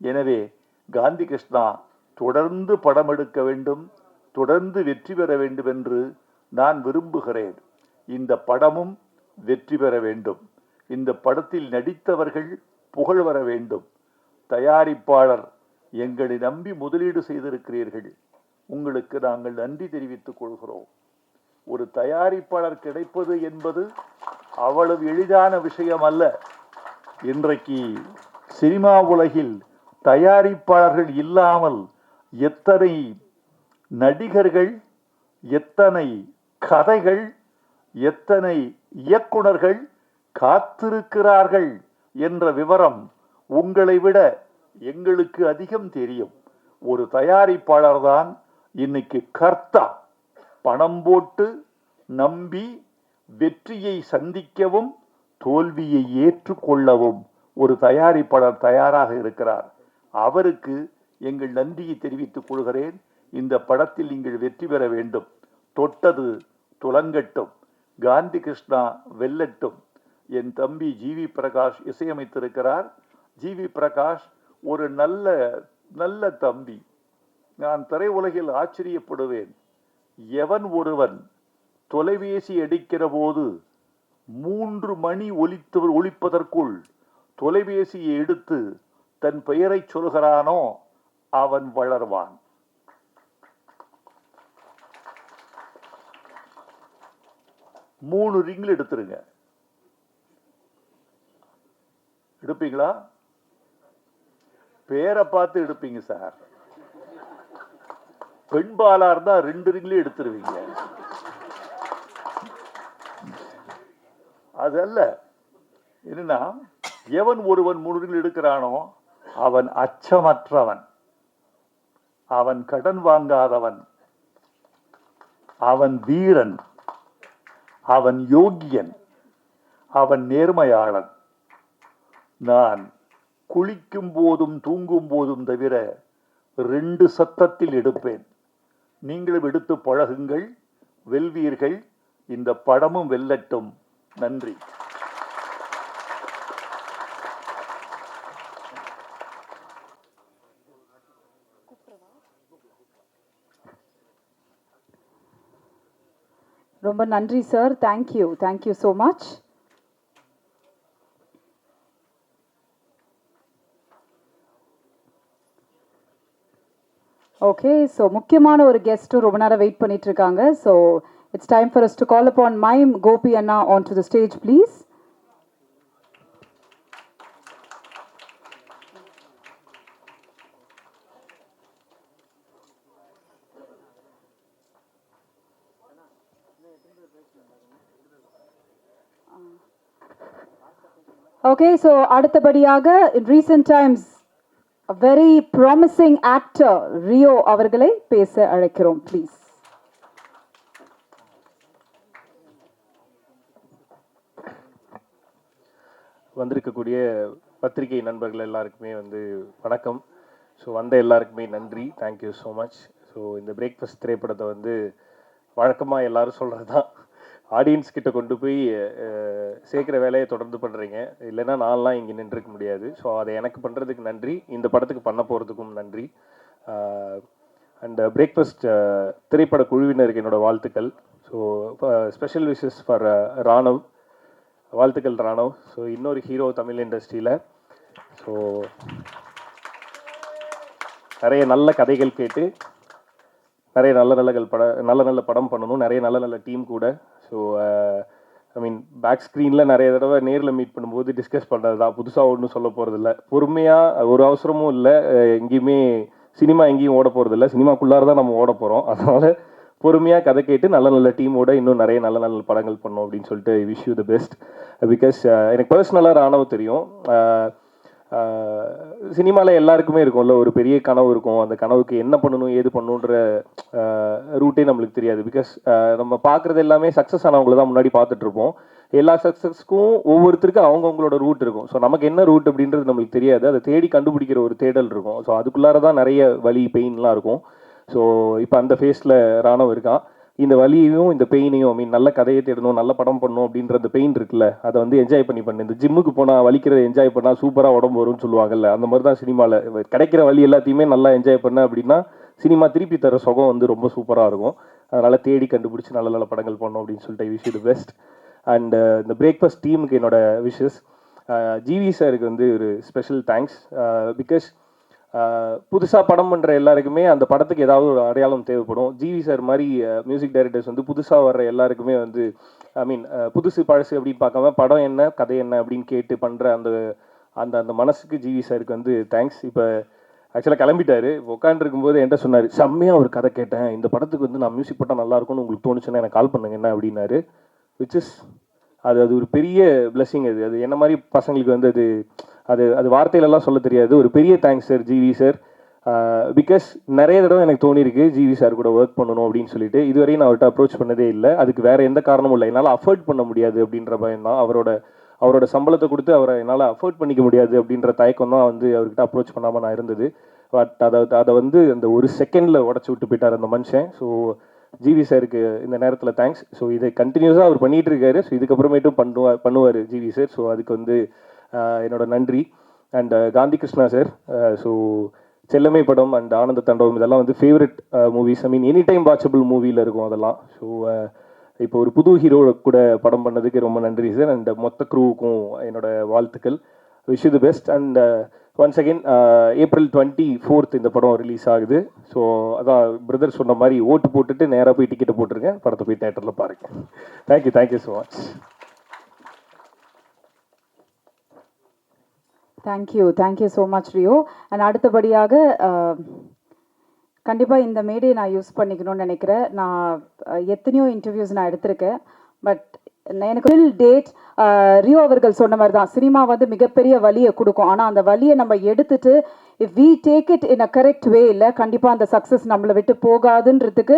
எனவே காந்தி கிருஷ்ணா தொடர்ந்து படம் எடுக்க வேண்டும், தொடர்ந்து வெற்றி பெற வேண்டும் என்று நான் விரும்புகிறேன். இந்த படமும் வெற்றி பெற வேண்டும். இந்த படத்தில் நடித்தவர்கள் புகழ் வர வேண்டும். தயாரிப்பாளர், எங்களை நம்பி முதலீடு செய்திருக்கிறீர்கள், உங்களுக்கு நாங்கள் நன்றி தெரிவித்துக் கொள்கிறோம். ஒரு தயாரிப்பாளர் கிடைப்பது என்பது அவ்வளவு எளிதான விஷயம் அல்ல. இன்றைக்கு சினிமா உலகில் தயாரிப்பாளர்கள் இல்லாமல் எத்தனை நடிகர்கள், எத்தனை கதைகள், எத்தனை இயக்குனர்கள் காத்திருக்கிறார்கள் என்ற விவரம் உங்களை விட எங்களுக்கு அதிகம் தெரியும். ஒரு தயாரிப்பாளர் தான் இன்னைக்கு கர்த்தா. பணம் போட்டு நம்பி வெற்றியை சந்திக்கவும் தோல்வியை ஏற்றுக்கொள்ளவும் ஒரு தயாரிப்பாளர் தயாராக இருக்கிறார். அவருக்கு எங்கள் நன்றியை தெரிவித்துக் கொள்கிறேன். இந்த படத்தில் நீங்கள் வெற்றி பெற வேண்டும். தொட்டது துலங்கட்டும், காந்தி கிருஷ்ணா வெல்லட்டும். என் தம்பி ஜிவி பிரகாஷ் இசையமைத்திருக்கிறார். ஜிவி பிரகாஷ் ஒரு நல்ல நல்ல தம்பி. நான் திரையுலகில் ஆச்சரியப்படுவேன். எவன் ஒருவன் தொலைபேசி அடிக்கிற போது 3 மணி ஒலிப்பதற்குள் தொலைபேசியை எடுத்து தன் பெயரை சொல்கிறானோ அவன் வளர்வான். மூணு ரிங்கில் எடுத்துருங்க. எடுப்பீங்களா? பேரை பார்த்து எடுப்பீங்க சார். பெண்பாலா இருந்தா 2 ரிங்லயும் எடுத்துருவீங்க. அதல்ல என்னன்னா, எவன் ஒருவன் 3 ரிங்கில் எடுக்கிறானோ அவன் அச்சமற்றவன், அவன் கடன் வாங்காதவன், அவன் வீரன், அவன் யோகியன், அவன் நேர்மையாளன். நான் குளிக்கும் போதும் தூங்கும் போதும் தவிர 2 சத்தத்தில் எடுப்பேன். நீங்களும் எடுத்து பழகுங்கள், வெல்வீர்கள். இந்த படமும் வெல்லட்டும். நன்றி. ரொம்ப நன்றி sir. Thank you so much. Okay, so முக்கியமான ஒரு கெஸ்ட்டும் ரொம்ப நேரம் வெயிட் பண்ணிட்டு இருக்காங்க. So it's time for us to call upon mime Gopi அண்ணா on to the stage, please. Okay, so அடுத்தபடியாக in recent times a very promising actor Rio அவர்களை பேச அழைக்கிறோம், ப்ளீஸ். வந்திருக்கக்கூடிய பத்திரிகை நண்பர்கள் எல்லாருக்குமே வணக்கம். ஸோ வந்த எல்லாருக்குமே நன்றி, தேங்க்யூ ஸோ மச். ஸோ இந்த பிரேக்ஃபாஸ்ட் திரைப்படத்தை வழக்கமாக எல்லாரும் சொல்கிறது தான், ஆடியன்ஸ் கிட்ட கொண்டு போய் சேர்க்குற வேலையை தொடர்ந்து பண்ணுறீங்க. இல்லைன்னா நான்லாம் இங்கே நின்றுக்க முடியாது. ஸோ அதை எனக்கு பண்ணுறதுக்கு நன்றி, இந்த படத்துக்கு பண்ண போகிறதுக்கும் நன்றி. அண்ட் பிரேக்ஃபாஸ்ட் திரைப்பட குழுவினருக்கு என்னோடய வாழ்த்துக்கள். So special wishes for Raanav. வாழ்த்துக்கள் ராணவ். ஸோ இன்னொரு ஹீரோ தமிழ் இண்டஸ்ட்ரியில். ஸோ நிறைய நல்ல கதைகள் கேட்டு நிறைய நல்ல படம் பண்ணணும், நிறைய நல்ல டீம் கூட. ஸோ ஐ மீன் பேக் ஸ்க்ரீனில் நிறைய தடவை நேரில் மீட் பண்ணும்போது டிஸ்கஸ் பண்ணுறது தான், புதுசாக ஒன்றும் சொல்ல போகிறதில்ல. பொறுமையாக, ஒரு அவசரமும் இல்லை, எங்கேயுமே சினிமா எங்கேயும் ஓட போகிறதில்ல, சினிமாக்குள்ளார தான் நம்ம ஓட போகிறோம். அதனால் பொறுமையாக கதை கேட்டு நல்ல டீமோட இன்னும் நிறைய நல்ல படங்கள் பண்ணோம் அப்படின்னு சொல்லிட்டு wish you the best. Because எனக்கு பர்சனலாக ராணவ் தெரியும். சினிமாவில் எல்லாருக்குமே இருக்கும்ல ஒரு பெரிய கனவு இருக்கும். அந்த கனவுக்கு என்ன பண்ணணும் ஏது பண்ணணுன்ற ரூட்டே நம்மளுக்கு தெரியாது. பிகாஸ் நம்ம பார்க்குறது எல்லாமே சக்ஸஸ் ஆனவங்கள தான் முன்னாடி பார்த்துட்ருப்போம். எல்லா சக்ஸஸ்க்கும் ஒவ்வொருத்தருக்கும் அவங்கவுங்களோட ரூட் இருக்கும். ஸோ நமக்கு என்ன ரூட் அப்படின்றது நம்மளுக்கு தெரியாது. அதை தேடி கண்டுபிடிக்கிற ஒரு தேடல் இருக்கும். ஸோ அதுக்குள்ளார தான் நிறைய வலி பெயின்லாம் இருக்கும். ஸோ இப்போ அந்த ஃபேஸில் ராணவ் இருக்கான். இந்த வலியையும் இந்த பெயினையும், ஐ மீன் நல்ல கதையை தேடணும், நல்ல படம் பண்ணணும் அப்படின்ற அந்த பெயின் இருக்குல்ல, அதை என்ஜாய் பண்ணு. இந்த ஜிம்முக்கு போனால் வலிக்கிறத என்ஜாய் பண்ணால் சூப்பராக உடம்பு வரும்னு சொல்லுவாங்கல்ல, அந்த மாதிரி தான் சினிமாவில் கிடைக்கிற வலி எல்லாத்தையுமே நல்லா என்ஜாய் பண்ண அப்படின்னா சினிமா திருப்பி தர சுகம் ரொம்ப சூப்பராக இருக்கும். அதனால் தேடி கண்டுபிடிச்சி நல்ல படங்கள் பண்ணணும் அப்படின்னு சொல்லிட்டு I wish you the best. And இந்த பிரேக்ஃபாஸ்ட் டீமுக்கு என்னோட விஷஸ். ஜிவி சாருக்கு ஒரு ஸ்பெஷல் தேங்க்ஸ். பிகாஸ் புதுசாக படம் பண்ணுற எல்லாருக்குமே அந்த படத்துக்கு ஏதாவது ஒரு அடையாளம் தேவைப்படும். ஜிவி சார் மாதிரி மியூசிக் டைரக்டர்ஸ் வந்து புதுசாக வர்ற எல்லாருக்குமே வந்து ஐ மீன் புதுசு பழசு அப்படின்னு பார்க்காம படம் என்ன கதை என்ன அப்படின்னு கேட்டு பண்ணுற அந்த அந்த அந்த மனசுக்கு ஜிவி சாருக்கு வந்து தேங்க்ஸ். இப்போ ஆக்சுவலாக கிளம்பிட்டாரு. உட்காந்துருக்கும்போது என்கிட்ட சொன்னார், செம்மையாக ஒரு கதை கேட்டேன், இந்த படத்துக்கு வந்து நான் மியூசிக் போட்டால் நல்லாயிருக்கும்னு உங்களுக்கு தோணுச்சுன்னா எனக்கு கால் பண்ணுங்க என்ன அப்படின்னாரு. விச் இஸ் அது அது ஒரு பெரிய பிளெஸிங். அது அது என்ன மாதிரி பசங்களுக்கு வந்து அது அது அது வார்த்தையிலலாம் சொல்ல தெரியாது. ஒரு பெரிய thanks sir GV sir. Because நிறைய தடவை எனக்கு தோணியிருக்கு ஜிவி சார் கூட ஒர்க் பண்ணணும் அப்படின்னு சொல்லிட்டு. இதுவரையும் நான் அவர்கிட்ட அப்ரோச் பண்ணதே இல்லை. அதுக்கு வேறு எந்த காரணமும் இல்லை. என்னால் அஃபோர்ட் பண்ண முடியாது அப்படின்ற பயம் தான். அவரோட சம்பளத்தை கொடுத்து அவரை என்னால் அஃபோர்ட் பண்ணிக்க முடியாது அப்படின்ற தயக்கம் தான் வந்து அவர்கிட்ட அப்ரோச் பண்ணாமல் நான் இருந்தது. பட் அதை வந்து அந்த ஒரு செகண்டில் உடச்சி விட்டு போயிட்டார் அந்த மனுஷன். ஸோ ஜிவி சாருக்கு இந்த நேரத்தில் தேங்க்ஸ். ஸோ இதை கண்டினியூஸாக அவர் பண்ணிகிட்டு இருக்காரு. ஸோ இதுக்கப்புறமேட்டும் பண்ணுவார் ஜிவி சார். ஸோ அதுக்கு வந்து என்னோட நன்றி. And Gandhi Krishna sir. So Chellamae படம் அண்ட் ஆனந்த தாண்டவம் இதெல்லாம் வந்து favourite movies. I mean any time watchable மூவியில் இருக்கும் அதெல்லாம். ஸோ இப்போ ஒரு புது ஹீரோ கூட படம் பண்ணதுக்கு ரொம்ப நன்றி சார். அண்ட் மொத்த க்ரூவுக்கும் என்னோட வாழ்த்துக்கள். Wish you the best. And once again April 24 இந்த படம் ரிலீஸ் ஆகுது. ஸோ அதான் பிரதர் சொன்ன மாதிரி ஓட்டு போட்டுட்டு நேராக போய் டிக்கெட்டை போட்டிருக்கேன். படத்தை போய் தேட்டரில் பாருங்கள். Thank you so much. Thank you so much Rio. And அடுத்தபடியாக கண்டிப்பாக இந்த மேடையை நான் யூஸ் பண்ணிக்கணும்னு நினைக்கிறேன். நான் எத்தனையோ இன்டர்வியூஸ் நான் எடுத்திருக்கேன். பட் எனக்கு டேட் ரியோ அவர்கள் சொன்ன மாதிரி தான், சினிமா வந்து மிகப்பெரிய வலியை கொடுக்கும். ஆனால் அந்த வலியை நம்ம எடுத்துட்டு if we take it in a correct way இல்லை கண்டிப்பாக அந்த சக்ஸஸ் நம்மளை விட்டு போகாதுன்றதுக்கு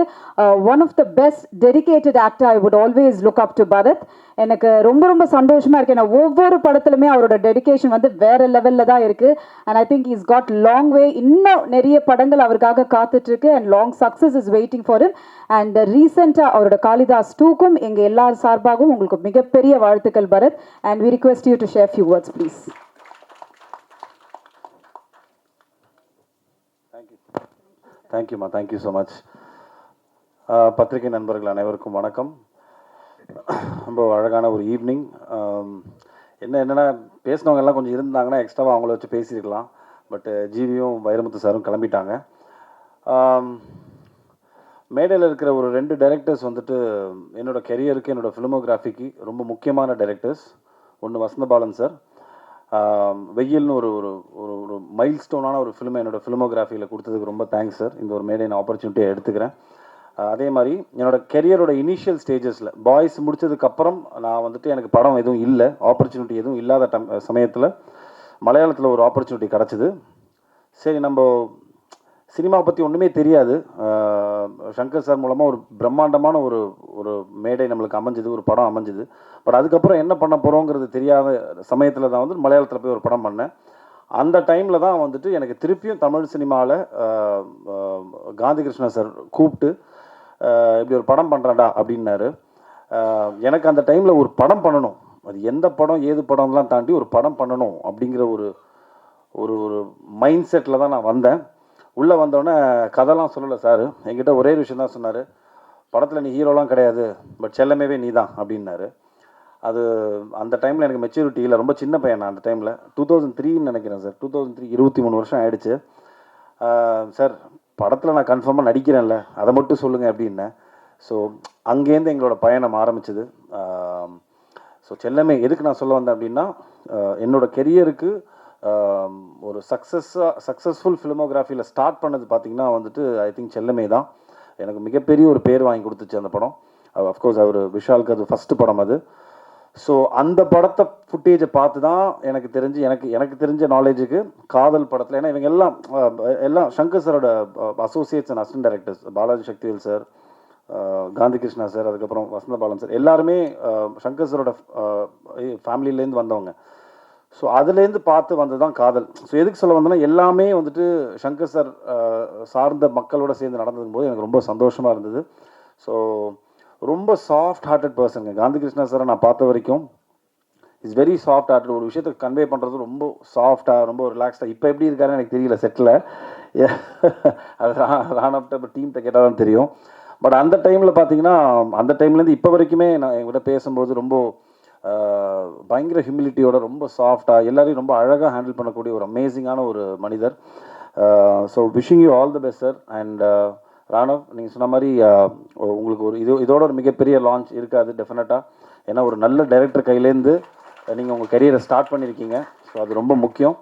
one of the best dedicated actor I would always look up to Bharath. எனக்கு ரொம்ப ரொம்ப சந்தோஷமாக இருக்குது. ஏன்னா ஒவ்வொரு படத்துலையுமே அவரோட டெடிகேஷன் வந்து வேறு லெவலில் தான் இருக்குது. And I think is got long way. இன்னும் நிறைய படங்கள் அவருக்காக காத்துட்ருக்கு. And long success is waiting for him. And ரீசெண்டாக அவரோட காளிதாஸ் 2க்கும் எங்கள் எல்லார் சார்பாகவும் உங்களுக்கு மிகப்பெரிய வாழ்த்துக்கள் Bharath. And we request you to share few words please. தேங்க்யூம்மா. Thank you so much. பத்திரிகை நண்பர்கள் அனைவருக்கும் வணக்கம். ரொம்ப அழகான ஒரு ஈவினிங். என்னென்னா பேசினவங்க எல்லாம் கொஞ்சம் இருந்தாங்கன்னா எக்ஸ்ட்ராவாக அவங்கள வச்சு பேசியிருக்கலாம். பட் ஜிவியும் வைரமுத்து சாரும் கிளம்பிட்டாங்க. மேடையில் இருக்கிற ஒரு 2 டைரக்டர்ஸ் வந்துட்டு என்னோடய கெரியருக்கு என்னோடய ஃபிலிமோகிராஃபிக்கு ரொம்ப முக்கியமான டைரக்டர்ஸ். ஒன்று வசந்தபாலன் சார். வெயில்னு ஒரு ஒரு ஒரு மைல் ஸ்டோனான ஒரு ஃபிலிமை என்னோடய ஃபிலிமோகிராஃபியில் கொடுத்ததுக்கு ரொம்ப தேங்க்ஸ் சார். இந்த ஒரு மேடை நான் ஆப்பர்ச்சுனிட்டியை எடுத்துக்கிறேன். அதே மாதிரி என்னோடய கெரியரோட இனிஷியல் ஸ்டேஜஸில் பாய்ஸ் முடித்ததுக்கப்புறம் நான் வந்துட்டு எனக்கு படம் எதுவும் இல்லை, ஆப்பர்ச்சுனிட்டி எதுவும் இல்லாத சமயத்தில் மலையாளத்தில் ஒரு ஆப்பர்ச்சுனிட்டி கிடச்சிது. சரி, நம்ம சினிமாவை பற்றி ஒன்றுமே தெரியாது. சங்கர் சார் மூலமாக ஒரு பிரம்மாண்டமான ஒரு ஒரு மேடை நம்மளுக்கு அமைஞ்சுது, ஒரு படம் அமைஞ்சுது. பட் அதுக்கப்புறம் என்ன பண்ண போகிறோங்கிறது தெரியாத சமயத்தில் தான் வந்து மலையாளத்தில் போய் ஒரு படம் பண்ணேன். அந்த டைமில் தான் வந்துட்டு எனக்கு திருப்பியும் தமிழ் சினிமாவில் காந்தி கிருஷ்ணா சார் கூப்பிட்டு இப்படி ஒரு படம் பண்ணுறேன்டா அப்படின்னாரு. எனக்கு அந்த டைமில் ஒரு படம் பண்ணணும், அது எந்த படம் ஏது படம்லாம் தாண்டி ஒரு படம் பண்ணணும் அப்படிங்கிற ஒரு ஒரு ஒரு மைண்ட் செட்டில் தான் நான் வந்தேன். உள்ளே வந்தோடனே கதைலாம் சொல்லலை சார். என்கிட்ட ஒரே விஷயம் தான் சொன்னார், படத்தில் நீ ஹீரோலாம் கிடையாது, பட் செல்லமேவே நீ தான் அப்படின்னாரு. அது அந்த டைமில் எனக்கு மெச்சூரிட்டி இல்லை, ரொம்ப சின்ன பையன் நான் அந்த டைமில். 2003 நினைக்கிறேன் சார். 2003 23 வருஷம் ஆயிடுச்சு. சார் படத்தில் நான் கன்ஃபார்மாக நடிக்கிறேன்ல, அதை மட்டும் சொல்லுங்கள் அப்படின்னேன். ஸோ அங்கேருந்து எங்களோட பயணம் ஆரம்பிச்சுது. ஸோ செல்லமே எதுக்கு நான் சொல்ல வந்தேன் அப்படின்னா, என்னோடய கெரியருக்கு ஒரு சக்ஸஸ்ஃபுல் ஃபிலிமோகிராஃபியில் ஸ்டார்ட் பண்ணது பார்த்திங்கன்னா வந்துட்டு ஐ திங்க் செல்லமே தான். எனக்கு மிகப்பெரிய ஒரு பேர் வாங்கி கொடுத்துச்சு அந்த படம். அஃப்கோர்ஸ் அவர் விஷாலுக்கு அது ஃபஸ்ட்டு படம் அது. ஸோ அந்த படத்தை ஃபுட்டேஜை பார்த்து தான் எனக்கு தெரிஞ்ச நாலேஜுக்கு காதல் படத்தில், ஏன்னா இவங்க எல்லாம் சங்கர் சாரோட Associates and assistant directors, Balaji Sakthivel sir, Gandhi Krishna sir, அதுக்கப்புறம் வசந்தபாலன் சார், எல்லாருமே சங்கர் சாரோட ஃபேமிலியிலேருந்து வந்தவங்க. ஸோ அதுலேருந்து பார்த்து வந்தது தான் காதல். ஸோ எதுக்கு சொல்ல வந்தோன்னா, எல்லாமே வந்துட்டு சங்கர் சார் சார்ந்த மக்களோடு சேர்ந்து நடந்ததும் போது எனக்கு ரொம்ப சந்தோஷமாக இருந்தது. ஸோ ரொம்ப சாஃப்ட் ஹார்ட்டட் பர்சனுங்க காந்தி கிருஷ்ணா சாரை நான் பார்த்த வரைக்கும். Is very soft hearted. ஒரு விஷயத்தை கன்வே பண்ணுறது ரொம்ப சாஃப்டாக, ரொம்ப ரிலாக்ஸ்டாக. இப்போ எப்படி இருக்காருன்னு எனக்கு தெரியல செட்டில். அது ராணப்ட இப்போ டீம்கிட்ட கேட்டால் தான் தெரியும். பட் அந்த டைமில் பார்த்தீங்கன்னா, அந்த டைம்லேருந்து இப்போ வரைக்குமே நான் என்கிட்ட பேசும்போது ரொம்ப பயங்கர ஹியூமிலிட்டியோட, ரொம்ப சாஃப்டாக, எல்லாரையும் ரொம்ப அழகாக ஹேண்டில் பண்ணக்கூடிய ஒரு அமேசிங்கான ஒரு மனிதர். So wishing you all the best sir. And Raanav, நீங்கள் சொன்ன மாதிரி உங்களுக்கு ஒரு இதோட ஒரு மிகப்பெரிய லான்ச் இருக்காது டெஃபினட்டாக. ஏன்னா ஒரு நல்ல டைரக்டர் கையிலேருந்து நீங்கள் உங்கள் கரியரை ஸ்டார்ட் பண்ணியிருக்கீங்க. ஸோ அது ரொம்ப முக்கியம்.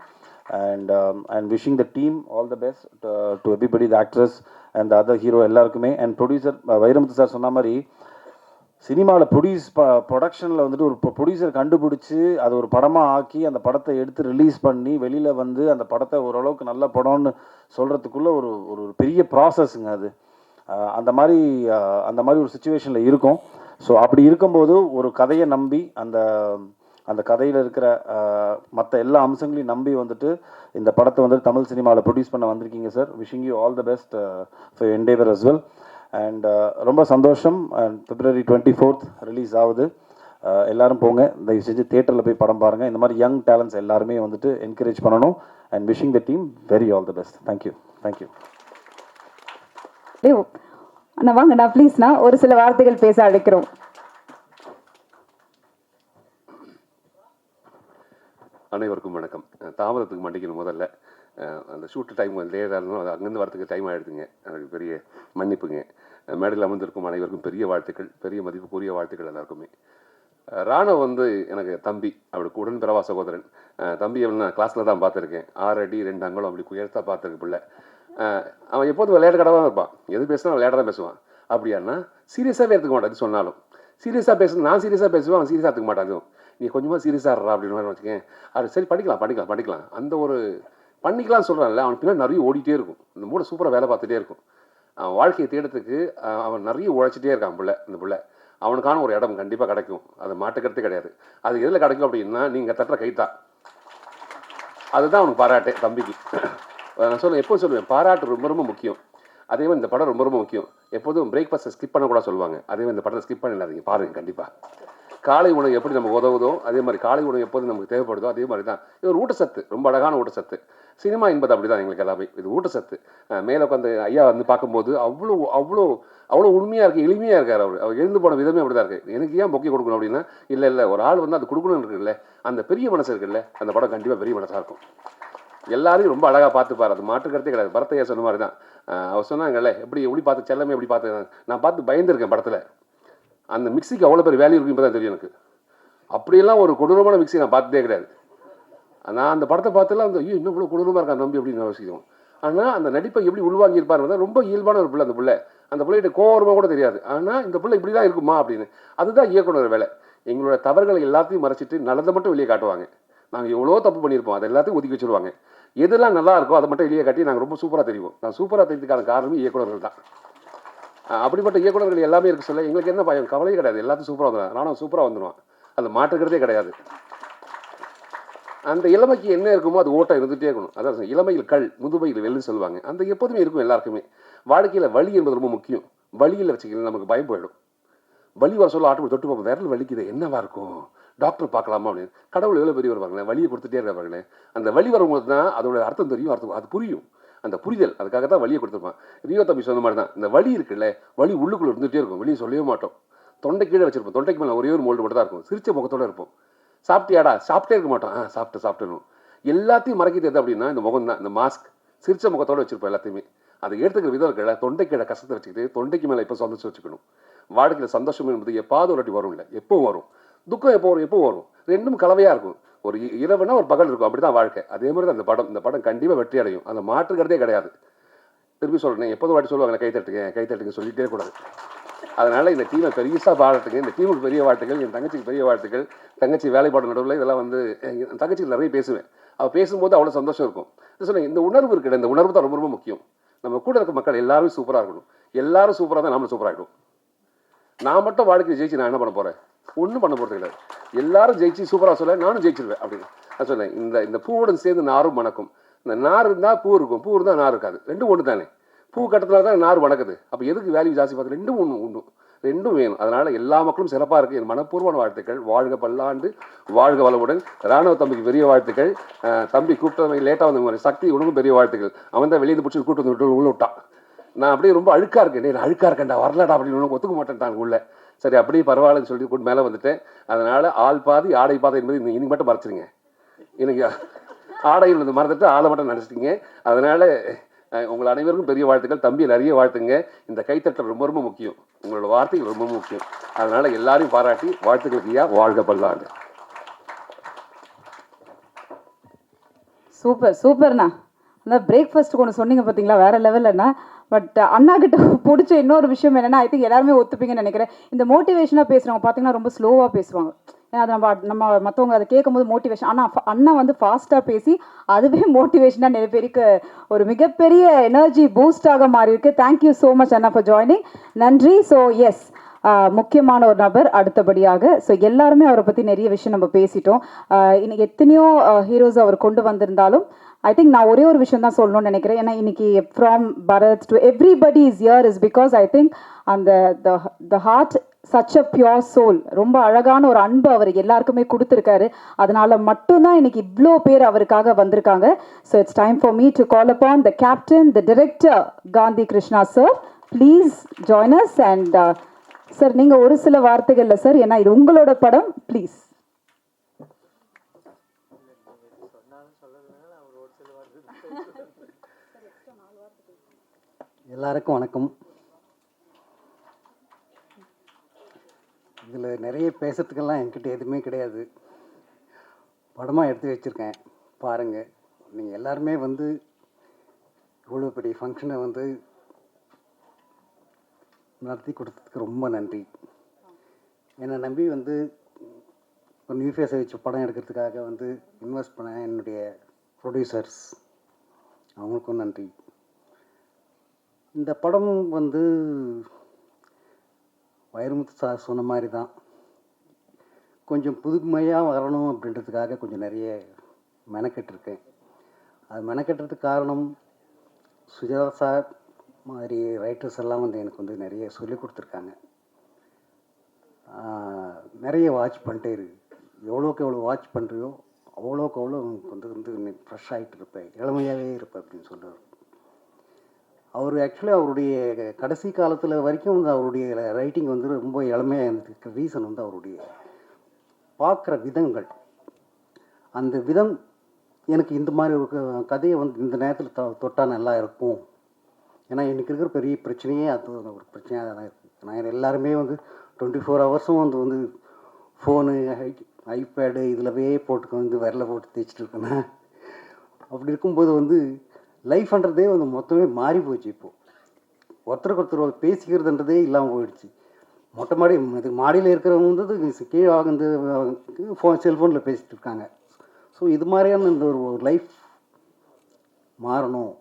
And wishing the team all the best to everybody, the actress and the other hero எல்லாருக்குமே. அண்ட் ப்ரொடியூசர் வைரமுத்து சார் சொன்ன மாதிரி சினிமாவில் ப்ரொடக்ஷனில் வந்துட்டு ஒரு ப்ரொடியூசர் கண்டுபிடிச்சி அதை ஒரு படமாக ஆக்கி அந்த படத்தை எடுத்து ரிலீஸ் பண்ணி வெளியில் வந்து அந்த படத்தை ஓரளவுக்கு நல்ல படம்னு சொல்கிறதுக்குள்ளே ஒரு ஒரு பெரிய ப்ராசஸ்ங்க அது. அந்த மாதிரி ஒரு சுச்சுவேஷனில் இருக்கும். ஸோ அப்படி இருக்கும்போது ஒரு கதையை நம்பி அந்த கதையில் இருக்கிற மற்ற எல்லா அம்சங்களையும் நம்பி வந்துட்டு இந்த படத்தை வந்துட்டு தமிழ் சினிமாவில் ப்ரொடியூஸ் பண்ண வந்திருக்கீங்க sir. Wishing you all the best for endeavour as well. And ரொம்ப சந்தோஷம். அண்ட் February 24th ரிலீஸ் ஆகுது. எல்லாரும் போங்க, தயவு செஞ்சு தியேட்டரில் போய் படம் பாருங்கள். இந்த மாதிரி யங் டேலண்ட்ஸ் எல்லாருமே வந்துட்டு என்கரேஜ் பண்ணணும். And wishing the team very all the best. Thank you. Thank you. அண்ணா வாங்கண்ணா ப்ளீஸ்ண்ணா, ஒரு சில வார்த்தைகள் பேச அழைக்கிறோம். அனைவருக்கும் வணக்கம். தாமதத்துக்கு மன்னிக்கணும். முதல்ல அந்த ஷூட்டு டைம் லேட்டாக இருந்தாலும் அது அங்கேருந்து வரத்துக்கு டைம் ஆகிடுதுங்க. அதுக்கு பெரிய மன்னிப்புங்க. மேடையில் அமர்ந்திருக்கும் அனைவருக்கும் பெரிய வாழ்த்துக்கள், பெரிய மதிப்புக்குரிய வாழ்த்துக்கள் எல்லாருக்குமே. ராணவ் வந்து எனக்கு தம்பி, அவளுக்கு உடன் பிறவா சகோதரன். தம்பி நான் கிளாஸில் தான் பார்த்துருக்கேன். 6 அடி 2 அங்குலம் அப்படி உயர்த்தா பார்த்துருக்கு பிள்ளை. அவன் எப்போதும் விளையாட்டு கடை தான் இருப்பான். எது பேசுனா விளையாட தான் பேசுவான். அப்படியானா சீரியஸாகவே எடுத்துக்க மாட்டான். அது சொன்னாலும் சீரியஸாக பேசணும், நான் சீரியஸாக பேசுவேன், அவன் சீரியஸாக எடுத்துக்க மாட்டான். அதுவும் நீ கொஞ்சமாக சீரியஸாக இருறா அப்படின்னு வச்சுக்கேன். அது சரி படிக்கலாம் அந்த ஒரு பண்ணிக்கலாம்னு சொல்கிறான்ல, அவன் பின்னாடி நிறைய ஓடிட்டே இருக்கும். இந்த மூளை சூப்பராக வேலை பார்த்துட்டே இருக்கும். அவன் வாழ்க்கையை தேடுறதுக்கு அவன் நிறைய உழைச்சிட்டே இருக்கான் பிள்ளை. இந்த பிள்ளை அவனுக்கான ஒரு இடம் கண்டிப்பாக கிடைக்கும், அது மாட்டுக்கிறதே கிடையாது. அது எதில் கிடைக்கும் அப்படின்னா நீங்கள் தட்டுற கைத்தான். அதுதான் அவனுக்கு பாராட்டே தம்பிக்கு. நான் எப்போது சொல்லுவேன், பாராட்டு ரொம்ப ரொம்ப முக்கியம். அதே மாதிரி இந்த படம் ரொம்ப ரொம்ப முக்கியம். எப்போதும் பிரேக்ஃபாஸ்ட்டை ஸ்கிப் பண்ணக்கூட சொல்லுவாங்க. அதே மாதிரி இந்த படத்தை ஸ்கிப் பண்ணிடாதீங்க, பாருங்கள் கண்டிப்பாக. காலை உணவு எப்படி நமக்கு உதவுதோ அதே மாதிரி காலை உணவு எப்போது நமக்கு தேவைப்படுதோ அதே மாதிரி தான் இது. ஒரு ஊட்டச்சத்து, ரொம்ப அழகான ஊட்டச்சத்து. சினிமா என்பது அப்படி தான் எங்களுக்கு எல்லாமே. இது ஊட்டச்சத்து. மேலே உட்காந்து ஐயா வந்து பார்க்கும்போது அவ்வளோ அவ்வளோ அவ்வளோ உண்மையாக இருக்குது, எளிமையாக இருக்கார். அவர் எழுந்து போன விதமே அப்படி தான் இருக்குது. எனக்கு ஏன் பொக்கை கொடுக்கணும் அப்படின்னா, இல்லை ஒரு ஆள் வந்து அது கொடுக்கணும்னு இருக்குல்ல, அந்த பெரிய மனசு இருக்குல்ல, அந்த படம் கண்டிப்பாக பெரிய மனசாக இருக்கும். எல்லாரையும் ரொம்ப அழகாக பார்த்துப்பார், அது மாற்றுக்கிறதே கிடையாது. பரத்தையா சொன்ன மாதிரி தான். அவர் சொன்னாங்கல்ல, எப்படி பார்த்து செல்லமே எப்படி பார்த்து நான் பார்த்து பயந்துருக்கேன் படத்தில். அந்த மிக்சிக்கு அவ்வளோ பேர் வேல்யூ இருக்கும் இப்போ தான் தெரியும் எனக்கு. அப்படியெல்லாம் ஒரு கொடூரமான மிக்சி நான் பார்த்ததே கிடையாது. நான் அந்த படத்தை பார்த்துலாம் அந்த ஐயோ இன்னும் இவ்வளோ கொடூரமாக இருக்கான் தம்பி அப்படின்னு யோசிக்கும். ஆனால் அந்த நடிப்பை எப்படி உள்வாங்கியிருப்பாருன்னு ரொம்ப இயல்பான ஒரு பிள்ளை. அந்த பிள்ளைகிட்ட கோரமாக கூட தெரியாது. ஆனால் இந்த பிள்ளை இப்படி தான் இருக்குமா அப்படின்னு. அதுதான் இயக்குனர் வேலை. எங்களோட தவறுகளை எல்லாத்தையும் மறைச்சிட்டு நல்லதை மட்டும் வெளியே காட்டுவாங்க. நாங்கள் எவ்வளோ தப்பு பண்ணியிருப்போம், அதை எல்லாத்தையும் ஒதுக்கி வச்சுருவாங்க. எதெல்லாம் நல்லா இருக்கோ அதை மட்டும் வெளியே காட்டி நாங்கள் ரொம்ப சூப்பராக தெரியும். நான் சூப்பராக தெரிஞ்சதுக்கான காரணமே இயக்குனர்கள் தான். அப்படிப்பட்ட இயக்குனர்கள் எல்லாமே இருக்க சொல்ல எங்களுக்கு என்ன பயம், கவலையே கிடையாது. எல்லாத்தையும் சூப்பராக வந்துடுவான். நானும் சூப்பராக வந்துடுவான். அது மாற்றுக்கிறதே கிடையாது. அந்த இளமைக்கு என்ன இருக்குமோ அது ஓட்டம் இருந்துகிட்டே இருக்கணும். அதான் இளமையில் கல், முதுமையில் வெள்ளு சொல்லுவாங்க. அந்த எப்போதுமே இருக்கும் எல்லாருக்குமே. வாழ்க்கையில் வலி என்பது ரொம்ப முக்கியம். வலியில் வச்சுக்கலாம் நமக்கு பயம் போயிடும். வலி வர சொல்ல ஆட்டு தொட்டு பார்ப்போம், விரல் வலிக்குது என்னவா இருக்கும், டாக்டர் பார்க்கலாமா அப்படின்னு. கடவுள் எவ்வளோ பெரிய வருவாங்களே, வலியை கொடுத்துட்டே இருக்காங்களே. அந்த வலி வரும்போது தான் அதோட அர்த்தம் தெரியும், அது புரியும். அந்த புரிதல், அதுக்காக தான் வலியை கொடுத்துருப்பான். ரியோ தம்பி சொன்ன மாதிரி தான். இந்த வலி இருக்குல்ல, வலி உள்ளுக்குள்ளே இருந்துகிட்டே இருக்கும், வெளியே சொல்லவே மாட்டோம். தொண்டை கீழே வச்சிருப்போம், தொண்டைக்கு மேலே ஒரே ஒரு மோல்டு மட்டும் தான் இருக்கும். சிரிச்ச முகத்தோடு இருப்போம். சாப்பிட்டியாடா, சாப்பிட்டே இருக்க மாட்டோம். சாப்பிட்டணும். எல்லாத்தையும் மறைக்கிறது எது அப்படின்னா இந்த முகம் தான். இந்த மாஸ்க், சிரிச்ச முகத்தோடு வச்சிருப்போம் எல்லாத்தையுமே. அதை எடுத்துக்கிற விதம் இருக்கல, தொண்டை கீழே கஷ்டத்தை வச்சுக்கிட்டு தொண்டைக்கு மேலே எப்போ சந்தோஷம் வச்சுக்கணும். வாழ்க்கையில் சந்தோஷம் என்பது எப்பாவது ஒரு வாட்டி வரும், இல்லை எப்பவும் வரும். துக்கம் எப்போ வரும். ரெண்டும் கலவையாக இருக்கும். ஒரு இரவுனா ஒரு பகல் இருக்கும். அப்படி தான் வாழ்க்கை. அதே மாதிரி தான் இந்த படம் கண்டிப்பாக வெற்றி அடையும். அந்த மாற்றுக்கிறதே கிடையாது. திருப்பி சொல்கிறேன், எப்போதும் வாட்டி சொல்லுவாங்க கைத்தட்டுங்க சொல்லிகிட்டே கூடாது. அதனால் இந்த டீமை பெருசாக பாராட்டுங்க. இந்த டீமுக்கு பெரிய வாழ்த்துக்கள், என் தங்கச்சிக்கு பெரிய வாழ்த்துக்கள். தங்கச்சி வேலைப்பாடு நடுவில் இதெல்லாம் வந்து என் தங்கச்சிக்கு நிறைய பேசுவேன். அவள் பேசும்போது அவ்வளோ சந்தோஷம் இருக்கும். சொன்னேன், இந்த உணர்வு இருக்குல்ல, இந்த உணர்வு தான் ரொம்ப ரொம்ப முக்கியம். நம்ம கூட இருக்க மக்கள் எல்லாரும் சூப்பராக இருக்கணும். எல்லாரும் சூப்பராக தான் நம்மளும் சூப்பராகிடும். நான் மட்டும் வாழ்க்கையை ஜெயிச்சு நான் என்ன பண்ண போகிறேன், ஒன்றும் பண்ண போகிறது கிடையாது. எல்லாரும் ஜெயிச்சு சூப்பராக சொல்ல நானும் ஜெயிச்சிருவேன் அப்படின்னு நான் சொன்னேன். இந்த பூவுடன் சேர்ந்து நாரும் மணக்கும். இந்த நார் இருந்தால் பூ இருக்கும், பூ இருந்தால் நார் இருக்காது. ரெண்டும் ஒன்று தானே. பூ கட்டத்தில் தான் நார் வணக்குது. அப்போ எதுக்கு வேல்யூ ஜாஸ்தி பார்த்து? ரெண்டும் வேணும். அதனால் எல்லா மக்களும் சிறப்பாக இருக்குது. என் மனப்பூர்வமான வாழ்த்துக்கள். வாழ்க பல்லாண்டு, வாழ்க வளமுடன். ராணுவ தம்பிக்கு பெரிய வாழ்த்துக்கள். தம்பி கூப்பிட்டு லேட்டாக வந்த சக்தி உனக்கும் பெரிய வாழ்த்துக்கள். அவன் தான் வெளியே பிடிச்சி கூட்டு வந்து உள்ள விட்டான். நான் அப்படியே ரொம்ப அழுக்காக இருக்கேன், நான் அழுக்காக இருக்கேன்டா வரலடா அப்படின்னு ஒத்துக்க மாட்டேன்ட்டாங்க உள்ள. சரி அப்படியே பரவாயில்லன்னு சொல்லி கூட்டு மேலே வந்துட்டேன். அதனால் ஆள் பாதி ஆடை பாதை என்பது இன்னைக்கு மட்டும் மறைச்சிருங்க. எனக்கு ஆடையில் இருந்து மறந்துட்டு ஆளை மட்டும் நினச்சிட்டீங்க. அதனால் உங்கள் அனைவருக்கும் பெரிய வாழ்த்துக்கள். தம்பி நிறைய வாழ்த்துங்க. இந்த கைத்தட்டல் ரொம்ப ரொம்ப முக்கியம். உங்களோட வார்த்தைகள் ரொம்ப முக்கியம். அதனால் எல்லாரையும் பாராட்டி வாழ்த்துக்களுக்கு ஐயா. வாழ்க பல்லாண்டு. சூப்பர் சூப்பர்ண்ணா. அந்த பிரேக்ஃபாஸ்ட் ஒன்று சொன்னீங்க பார்த்தீங்களா, வேற லெவல்லண்ணா. பட் அண்ணா கிட்ட பிடிச்ச இன்னொரு விஷயம் என்னன்னா, ஐ திங்க் எல்லாருமே ஒத்துப்பீங்கன்னு நினைக்கிறேன். இந்த மோட்டிவேஷனாக பேசுகிறவங்க பார்த்தீங்கன்னா ரொம்ப ஸ்லோவாக பேசுவாங்க. ஏன்னா அது நம்ம மற்றவங்க அதை கேட்கும்போது மோட்டிவேஷன். ஆனால் அண்ணா வந்து ஃபாஸ்ட்டாக பேசி அதுவே மோட்டிவேஷனாக நிறைய பேருக்கு ஒரு மிகப்பெரிய எனர்ஜி பூஸ்டாக மாறி இருக்கு. Thank you so much Anna for joining. நன்றி. ஸோ எஸ், முக்கியமான ஒரு நபர் அடுத்தபடியாக. ஸோ எல்லாருமே அவரை பற்றி நிறைய விஷயம் நம்ம பேசிட்டோம். இன்னைக்கு எத்தனையோ ஹீரோஸ் அவர் கொண்டு வந்திருந்தாலும் ஐ திங்க் நான் ஒரே ஒரு விஷயம் தான் சொல்லணும்னு நினைக்கிறேன். ஏன்னா இன்னைக்கு from Bharath to everybody is year is because I think அந்த the heart such a pure soul, ரொம்ப அழகான ஒரு அன்பு அவர் எல்லாருக்குமே கொடுத்துருக்காரு. அதனால மட்டும்தான் இன்னைக்கு இவ்வளோ பேர் அவருக்காக வந்திருக்காங்க. So it's time for me to call upon the captain, the director Gandhi Krishna sir. Please join us. And sir நீங்கள் ஒரு சில வார்த்தைகள்ல சார், ஏன்னா இது உங்களோட படம், ப்ளீஸ். எல்லாருக்கும் வணக்கம். இதில் நிறைய பேசுறதுக்கெல்லாம் என்கிட்ட எதுவுமே கிடையாது. படமாக எடுத்து வச்சுருக்கேன், பாருங்கள். நீங்கள் எல்லாருமே வந்து இவ்வளோ பெரிய ஃபங்க்ஷனை வந்து நடத்தி கொடுத்ததுக்கு ரொம்ப நன்றி. என்னை நம்பி வந்து ஒரு நியூ ஃபேஸை வச்சு படம் எடுக்கிறதுக்காக வந்து இன்வெஸ்ட் பண்ண என்னுடைய ப்ரொடியூசர்ஸ், அவங்களுக்கும் நன்றி. இந்த படம் வந்து வைரமுத்து சார் சொன்ன மாதிரி தான், கொஞ்சம் புதுமையாக வரணும் அப்படின்றதுக்காக கொஞ்சம் நிறைய மெனக்கெட்டிருக்கேன். அது மெனக்கெட்டுறதுக்கு காரணம் சுஜாதா சார் மாதிரி ரைட்டர்ஸ் எல்லாம் வந்து எனக்கு வந்து நிறைய சொல்லிக் கொடுத்துருக்காங்க. நிறைய வாட்ச் பண்ணிட்டே இருக்கு. எவ்வளோக்கு எவ்வளோ வாட்ச் பண்ணுறியோ அவ்வளோக்கு அவ்வளோ உங்களுக்கு வந்து ஃப்ரெஷ் ஆகிட்டு இருப்பேன், இளமையாகவே இருப்பேன் அப்படின்னு சொல்லுவார். அவர் ஆக்சுவலி அவருடைய கடைசி காலத்தில் வரைக்கும் வந்து அவருடைய ரைட்டிங் வந்து ரொம்ப இளமையாக இருந்ததுக்கு ரீசன் வந்து அவருடைய பார்க்குற விதங்கள். அந்த விதம் எனக்கு இந்த மாதிரி ஒரு கதையை வந்து இந்த நேரத்தில் தொட்டால் நல்லா இருக்கும். ஏன்னா எனக்கு இருக்கிற பெரிய பிரச்சனையே அது ஒரு பிரச்சனையாக தான் இருக்குது. நான் எல்லாருமே வந்து 24 ஹவர்ஸும் வந்து ஃபோனு, ஐபேடு இதிலவே போட்டு வந்து விரல போட்டு தேய்ச்சிட்டு இருக்கேன்னா, அப்படி இருக்கும்போது வந்து லைஃப்ன்றதே வந்து மொத்தமே மாறி போச்சு. இப்போது ஒருத்தருக்கு ஒருத்தர் பேசிக்கிறதுன்றதே இல்லாமல் போயிடுச்சு. மொட்டை மாடி இது மாடியில் இருக்கிறவங்க வந்து கீழே வந்து செல்ஃபோனில் பேசிகிட்டு இருக்காங்க. ஸோ இது மாதிரியான இந்த ஒரு லைஃப் மாறணும்,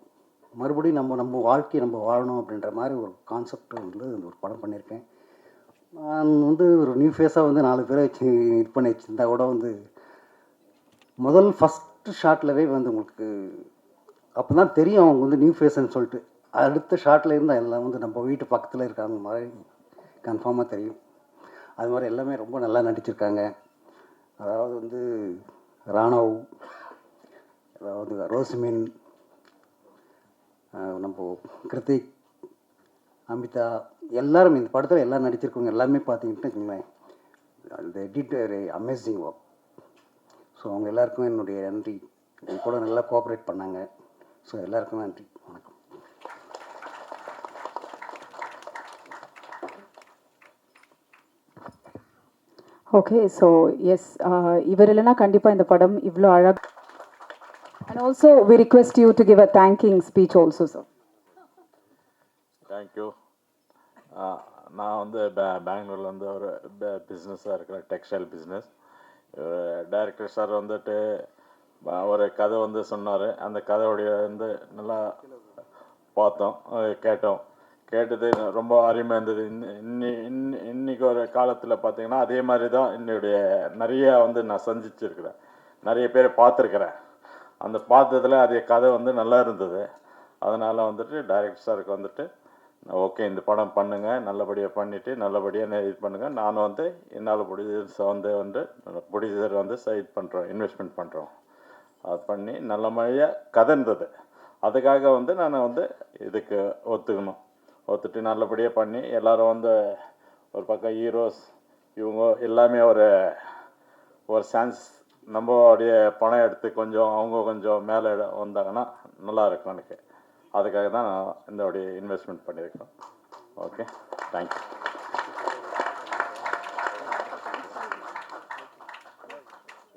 மறுபடியும் நம்ம வாழ்க்கையை நம்ம வாழணும் அப்படின்ற மாதிரி ஒரு கான்செப்ட் வந்து ஒரு படம் பண்ணியிருக்கேன். நான் வந்து ஒரு நியூ ஃபேஸாக வந்து 4 பேரை வச்சு இது பண்ணி வச்சுருந்தா கூட வந்து ஃபஸ்ட்டு ஷாட்லவே வந்து உங்களுக்கு அப்போ தான் தெரியும் அவங்க வந்து நியூ ஃபேஸ்ன்னு சொல்லிட்டு. அடுத்த ஷாட்டில் இருந்தால் எல்லாம் வந்து நம்ம வீட்டு பக்கத்தில் இருக்காங்க மாதிரி கன்ஃபார்மாக தெரியும். அது மாதிரி எல்லாமே ரொம்ப நல்லா நடிச்சிருக்காங்க. அதாவது வந்து ராணவ், அதாவது ரோஸ்மின், நம்ம கிருத்திக், அமிதா, எல்லாரும் இந்த படத்தில் எல்லாம் நடிச்சிருக்கவங்க எல்லாருமே பார்த்தீங்கன்னு வச்சுக்கோங்களேன், அந்த எடிட்டர் அமேசிங் ஒர்க். ஸோ அவங்க எல்லாருக்கும் என்னுடைய நன்றி. என் கூட நல்லா கோஆப்ரேட் பண்ணாங்க. ஸோ எல்லாருக்கும் நன்றி, வணக்கம். ஓகே, ஸோ எஸ், இவர் இல்லைன்னா கண்டிப்பாக இந்த படம் இவ்வளோ அழகாக. And also we request you to give a thanking speech also sir. Thank you. நான் வந்து பெங்களூரில் வந்து ஒரு பிஸ்னஸாக இருக்கிறேன், டெக்ஸ்டைல் பிஸ்னஸ். டைரக்டர் சார் வந்துட்டு ஒரு கதை வந்து சொன்னார். அந்த கதையுடைய வந்து நல்லா பார்த்தோம், கேட்டது ரொம்ப அருமையாக இருந்தது. இன்னைக்கு ஒரு காலத்தில் பார்த்தீங்கன்னா அதே மாதிரி தான் என்னுடைய நிறையா வந்து நான் சந்திச்சிருக்கிறேன், நிறைய பேரை பார்த்துருக்குறேன். அந்த பார்த்ததில் அதே கதை வந்து நல்லா இருந்தது. அதனால் வந்துட்டு டைரக்டர் சாருக்கு வந்துட்டு ஓகே இந்த படம் பண்ணுங்கள், நல்லபடியாக பண்ணிவிட்டு நல்லபடியாக இது பண்ணுங்கள். நான் வந்து என்னால் ப்ரொடியூசர் வந்து சைட் பண்ணுறோம், இன்வெஸ்ட்மெண்ட் பண்ணுறோம். அது பண்ணி நல்ல முறையாக கதை இருந்தது. அதுக்காக வந்து நான் வந்து இதுக்கு ஒத்துட்டு நல்லபடியாக பண்ணி எல்லோரும் வந்து ஒரு பக்கம் ஹீரோஸ் இவங்க எல்லாமே ஒரு சான்ஸ் நம்மளுடைய பணம் எடுத்து கொஞ்சம் அவங்க கொஞ்சம் மேலே வந்தாங்கன்னா நல்லா இருக்கும் எனக்கு. அதுக்காக தான் நான் இந்த இன்வெஸ்ட்மெண்ட் பண்ணியிருக்கேன். Okay, thank you.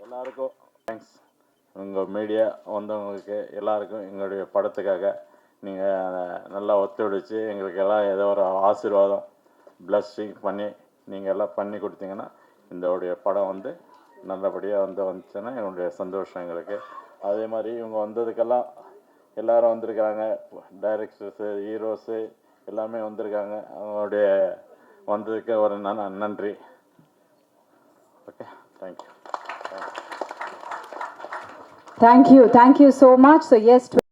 எல்லாருக்கும் தேங்க்ஸ். உங்கள் மீடியா வந்தவங்களுக்கு எல்லாருக்கும் எங்களுடைய படத்துக்காக நீங்கள் நல்லா ஒத்துழைச்சி எங்களுக்கு எல்லாம் ஏதோ ஒரு ஆசீர்வாதம் பிளஸ்ஸிங் பண்ணி நீங்கள் எல்லாம் பண்ணி கொடுத்தீங்கன்னா இந்த படம் வந்து நல்லபடியாக வந்துச்சுன்னா என்னுடைய சந்தோஷம் எங்களுக்கு. அதே மாதிரி இவங்க வந்ததுக்கெல்லாம் எல்லாரும் வந்திருக்காங்க, டைரக்டர்ஸு, ஹீரோஸு எல்லாமே வந்திருக்காங்க. அவங்களுடைய வந்ததுக்கு ஒரு நன்றி. Okay, thank you. Thank you so much. So yes.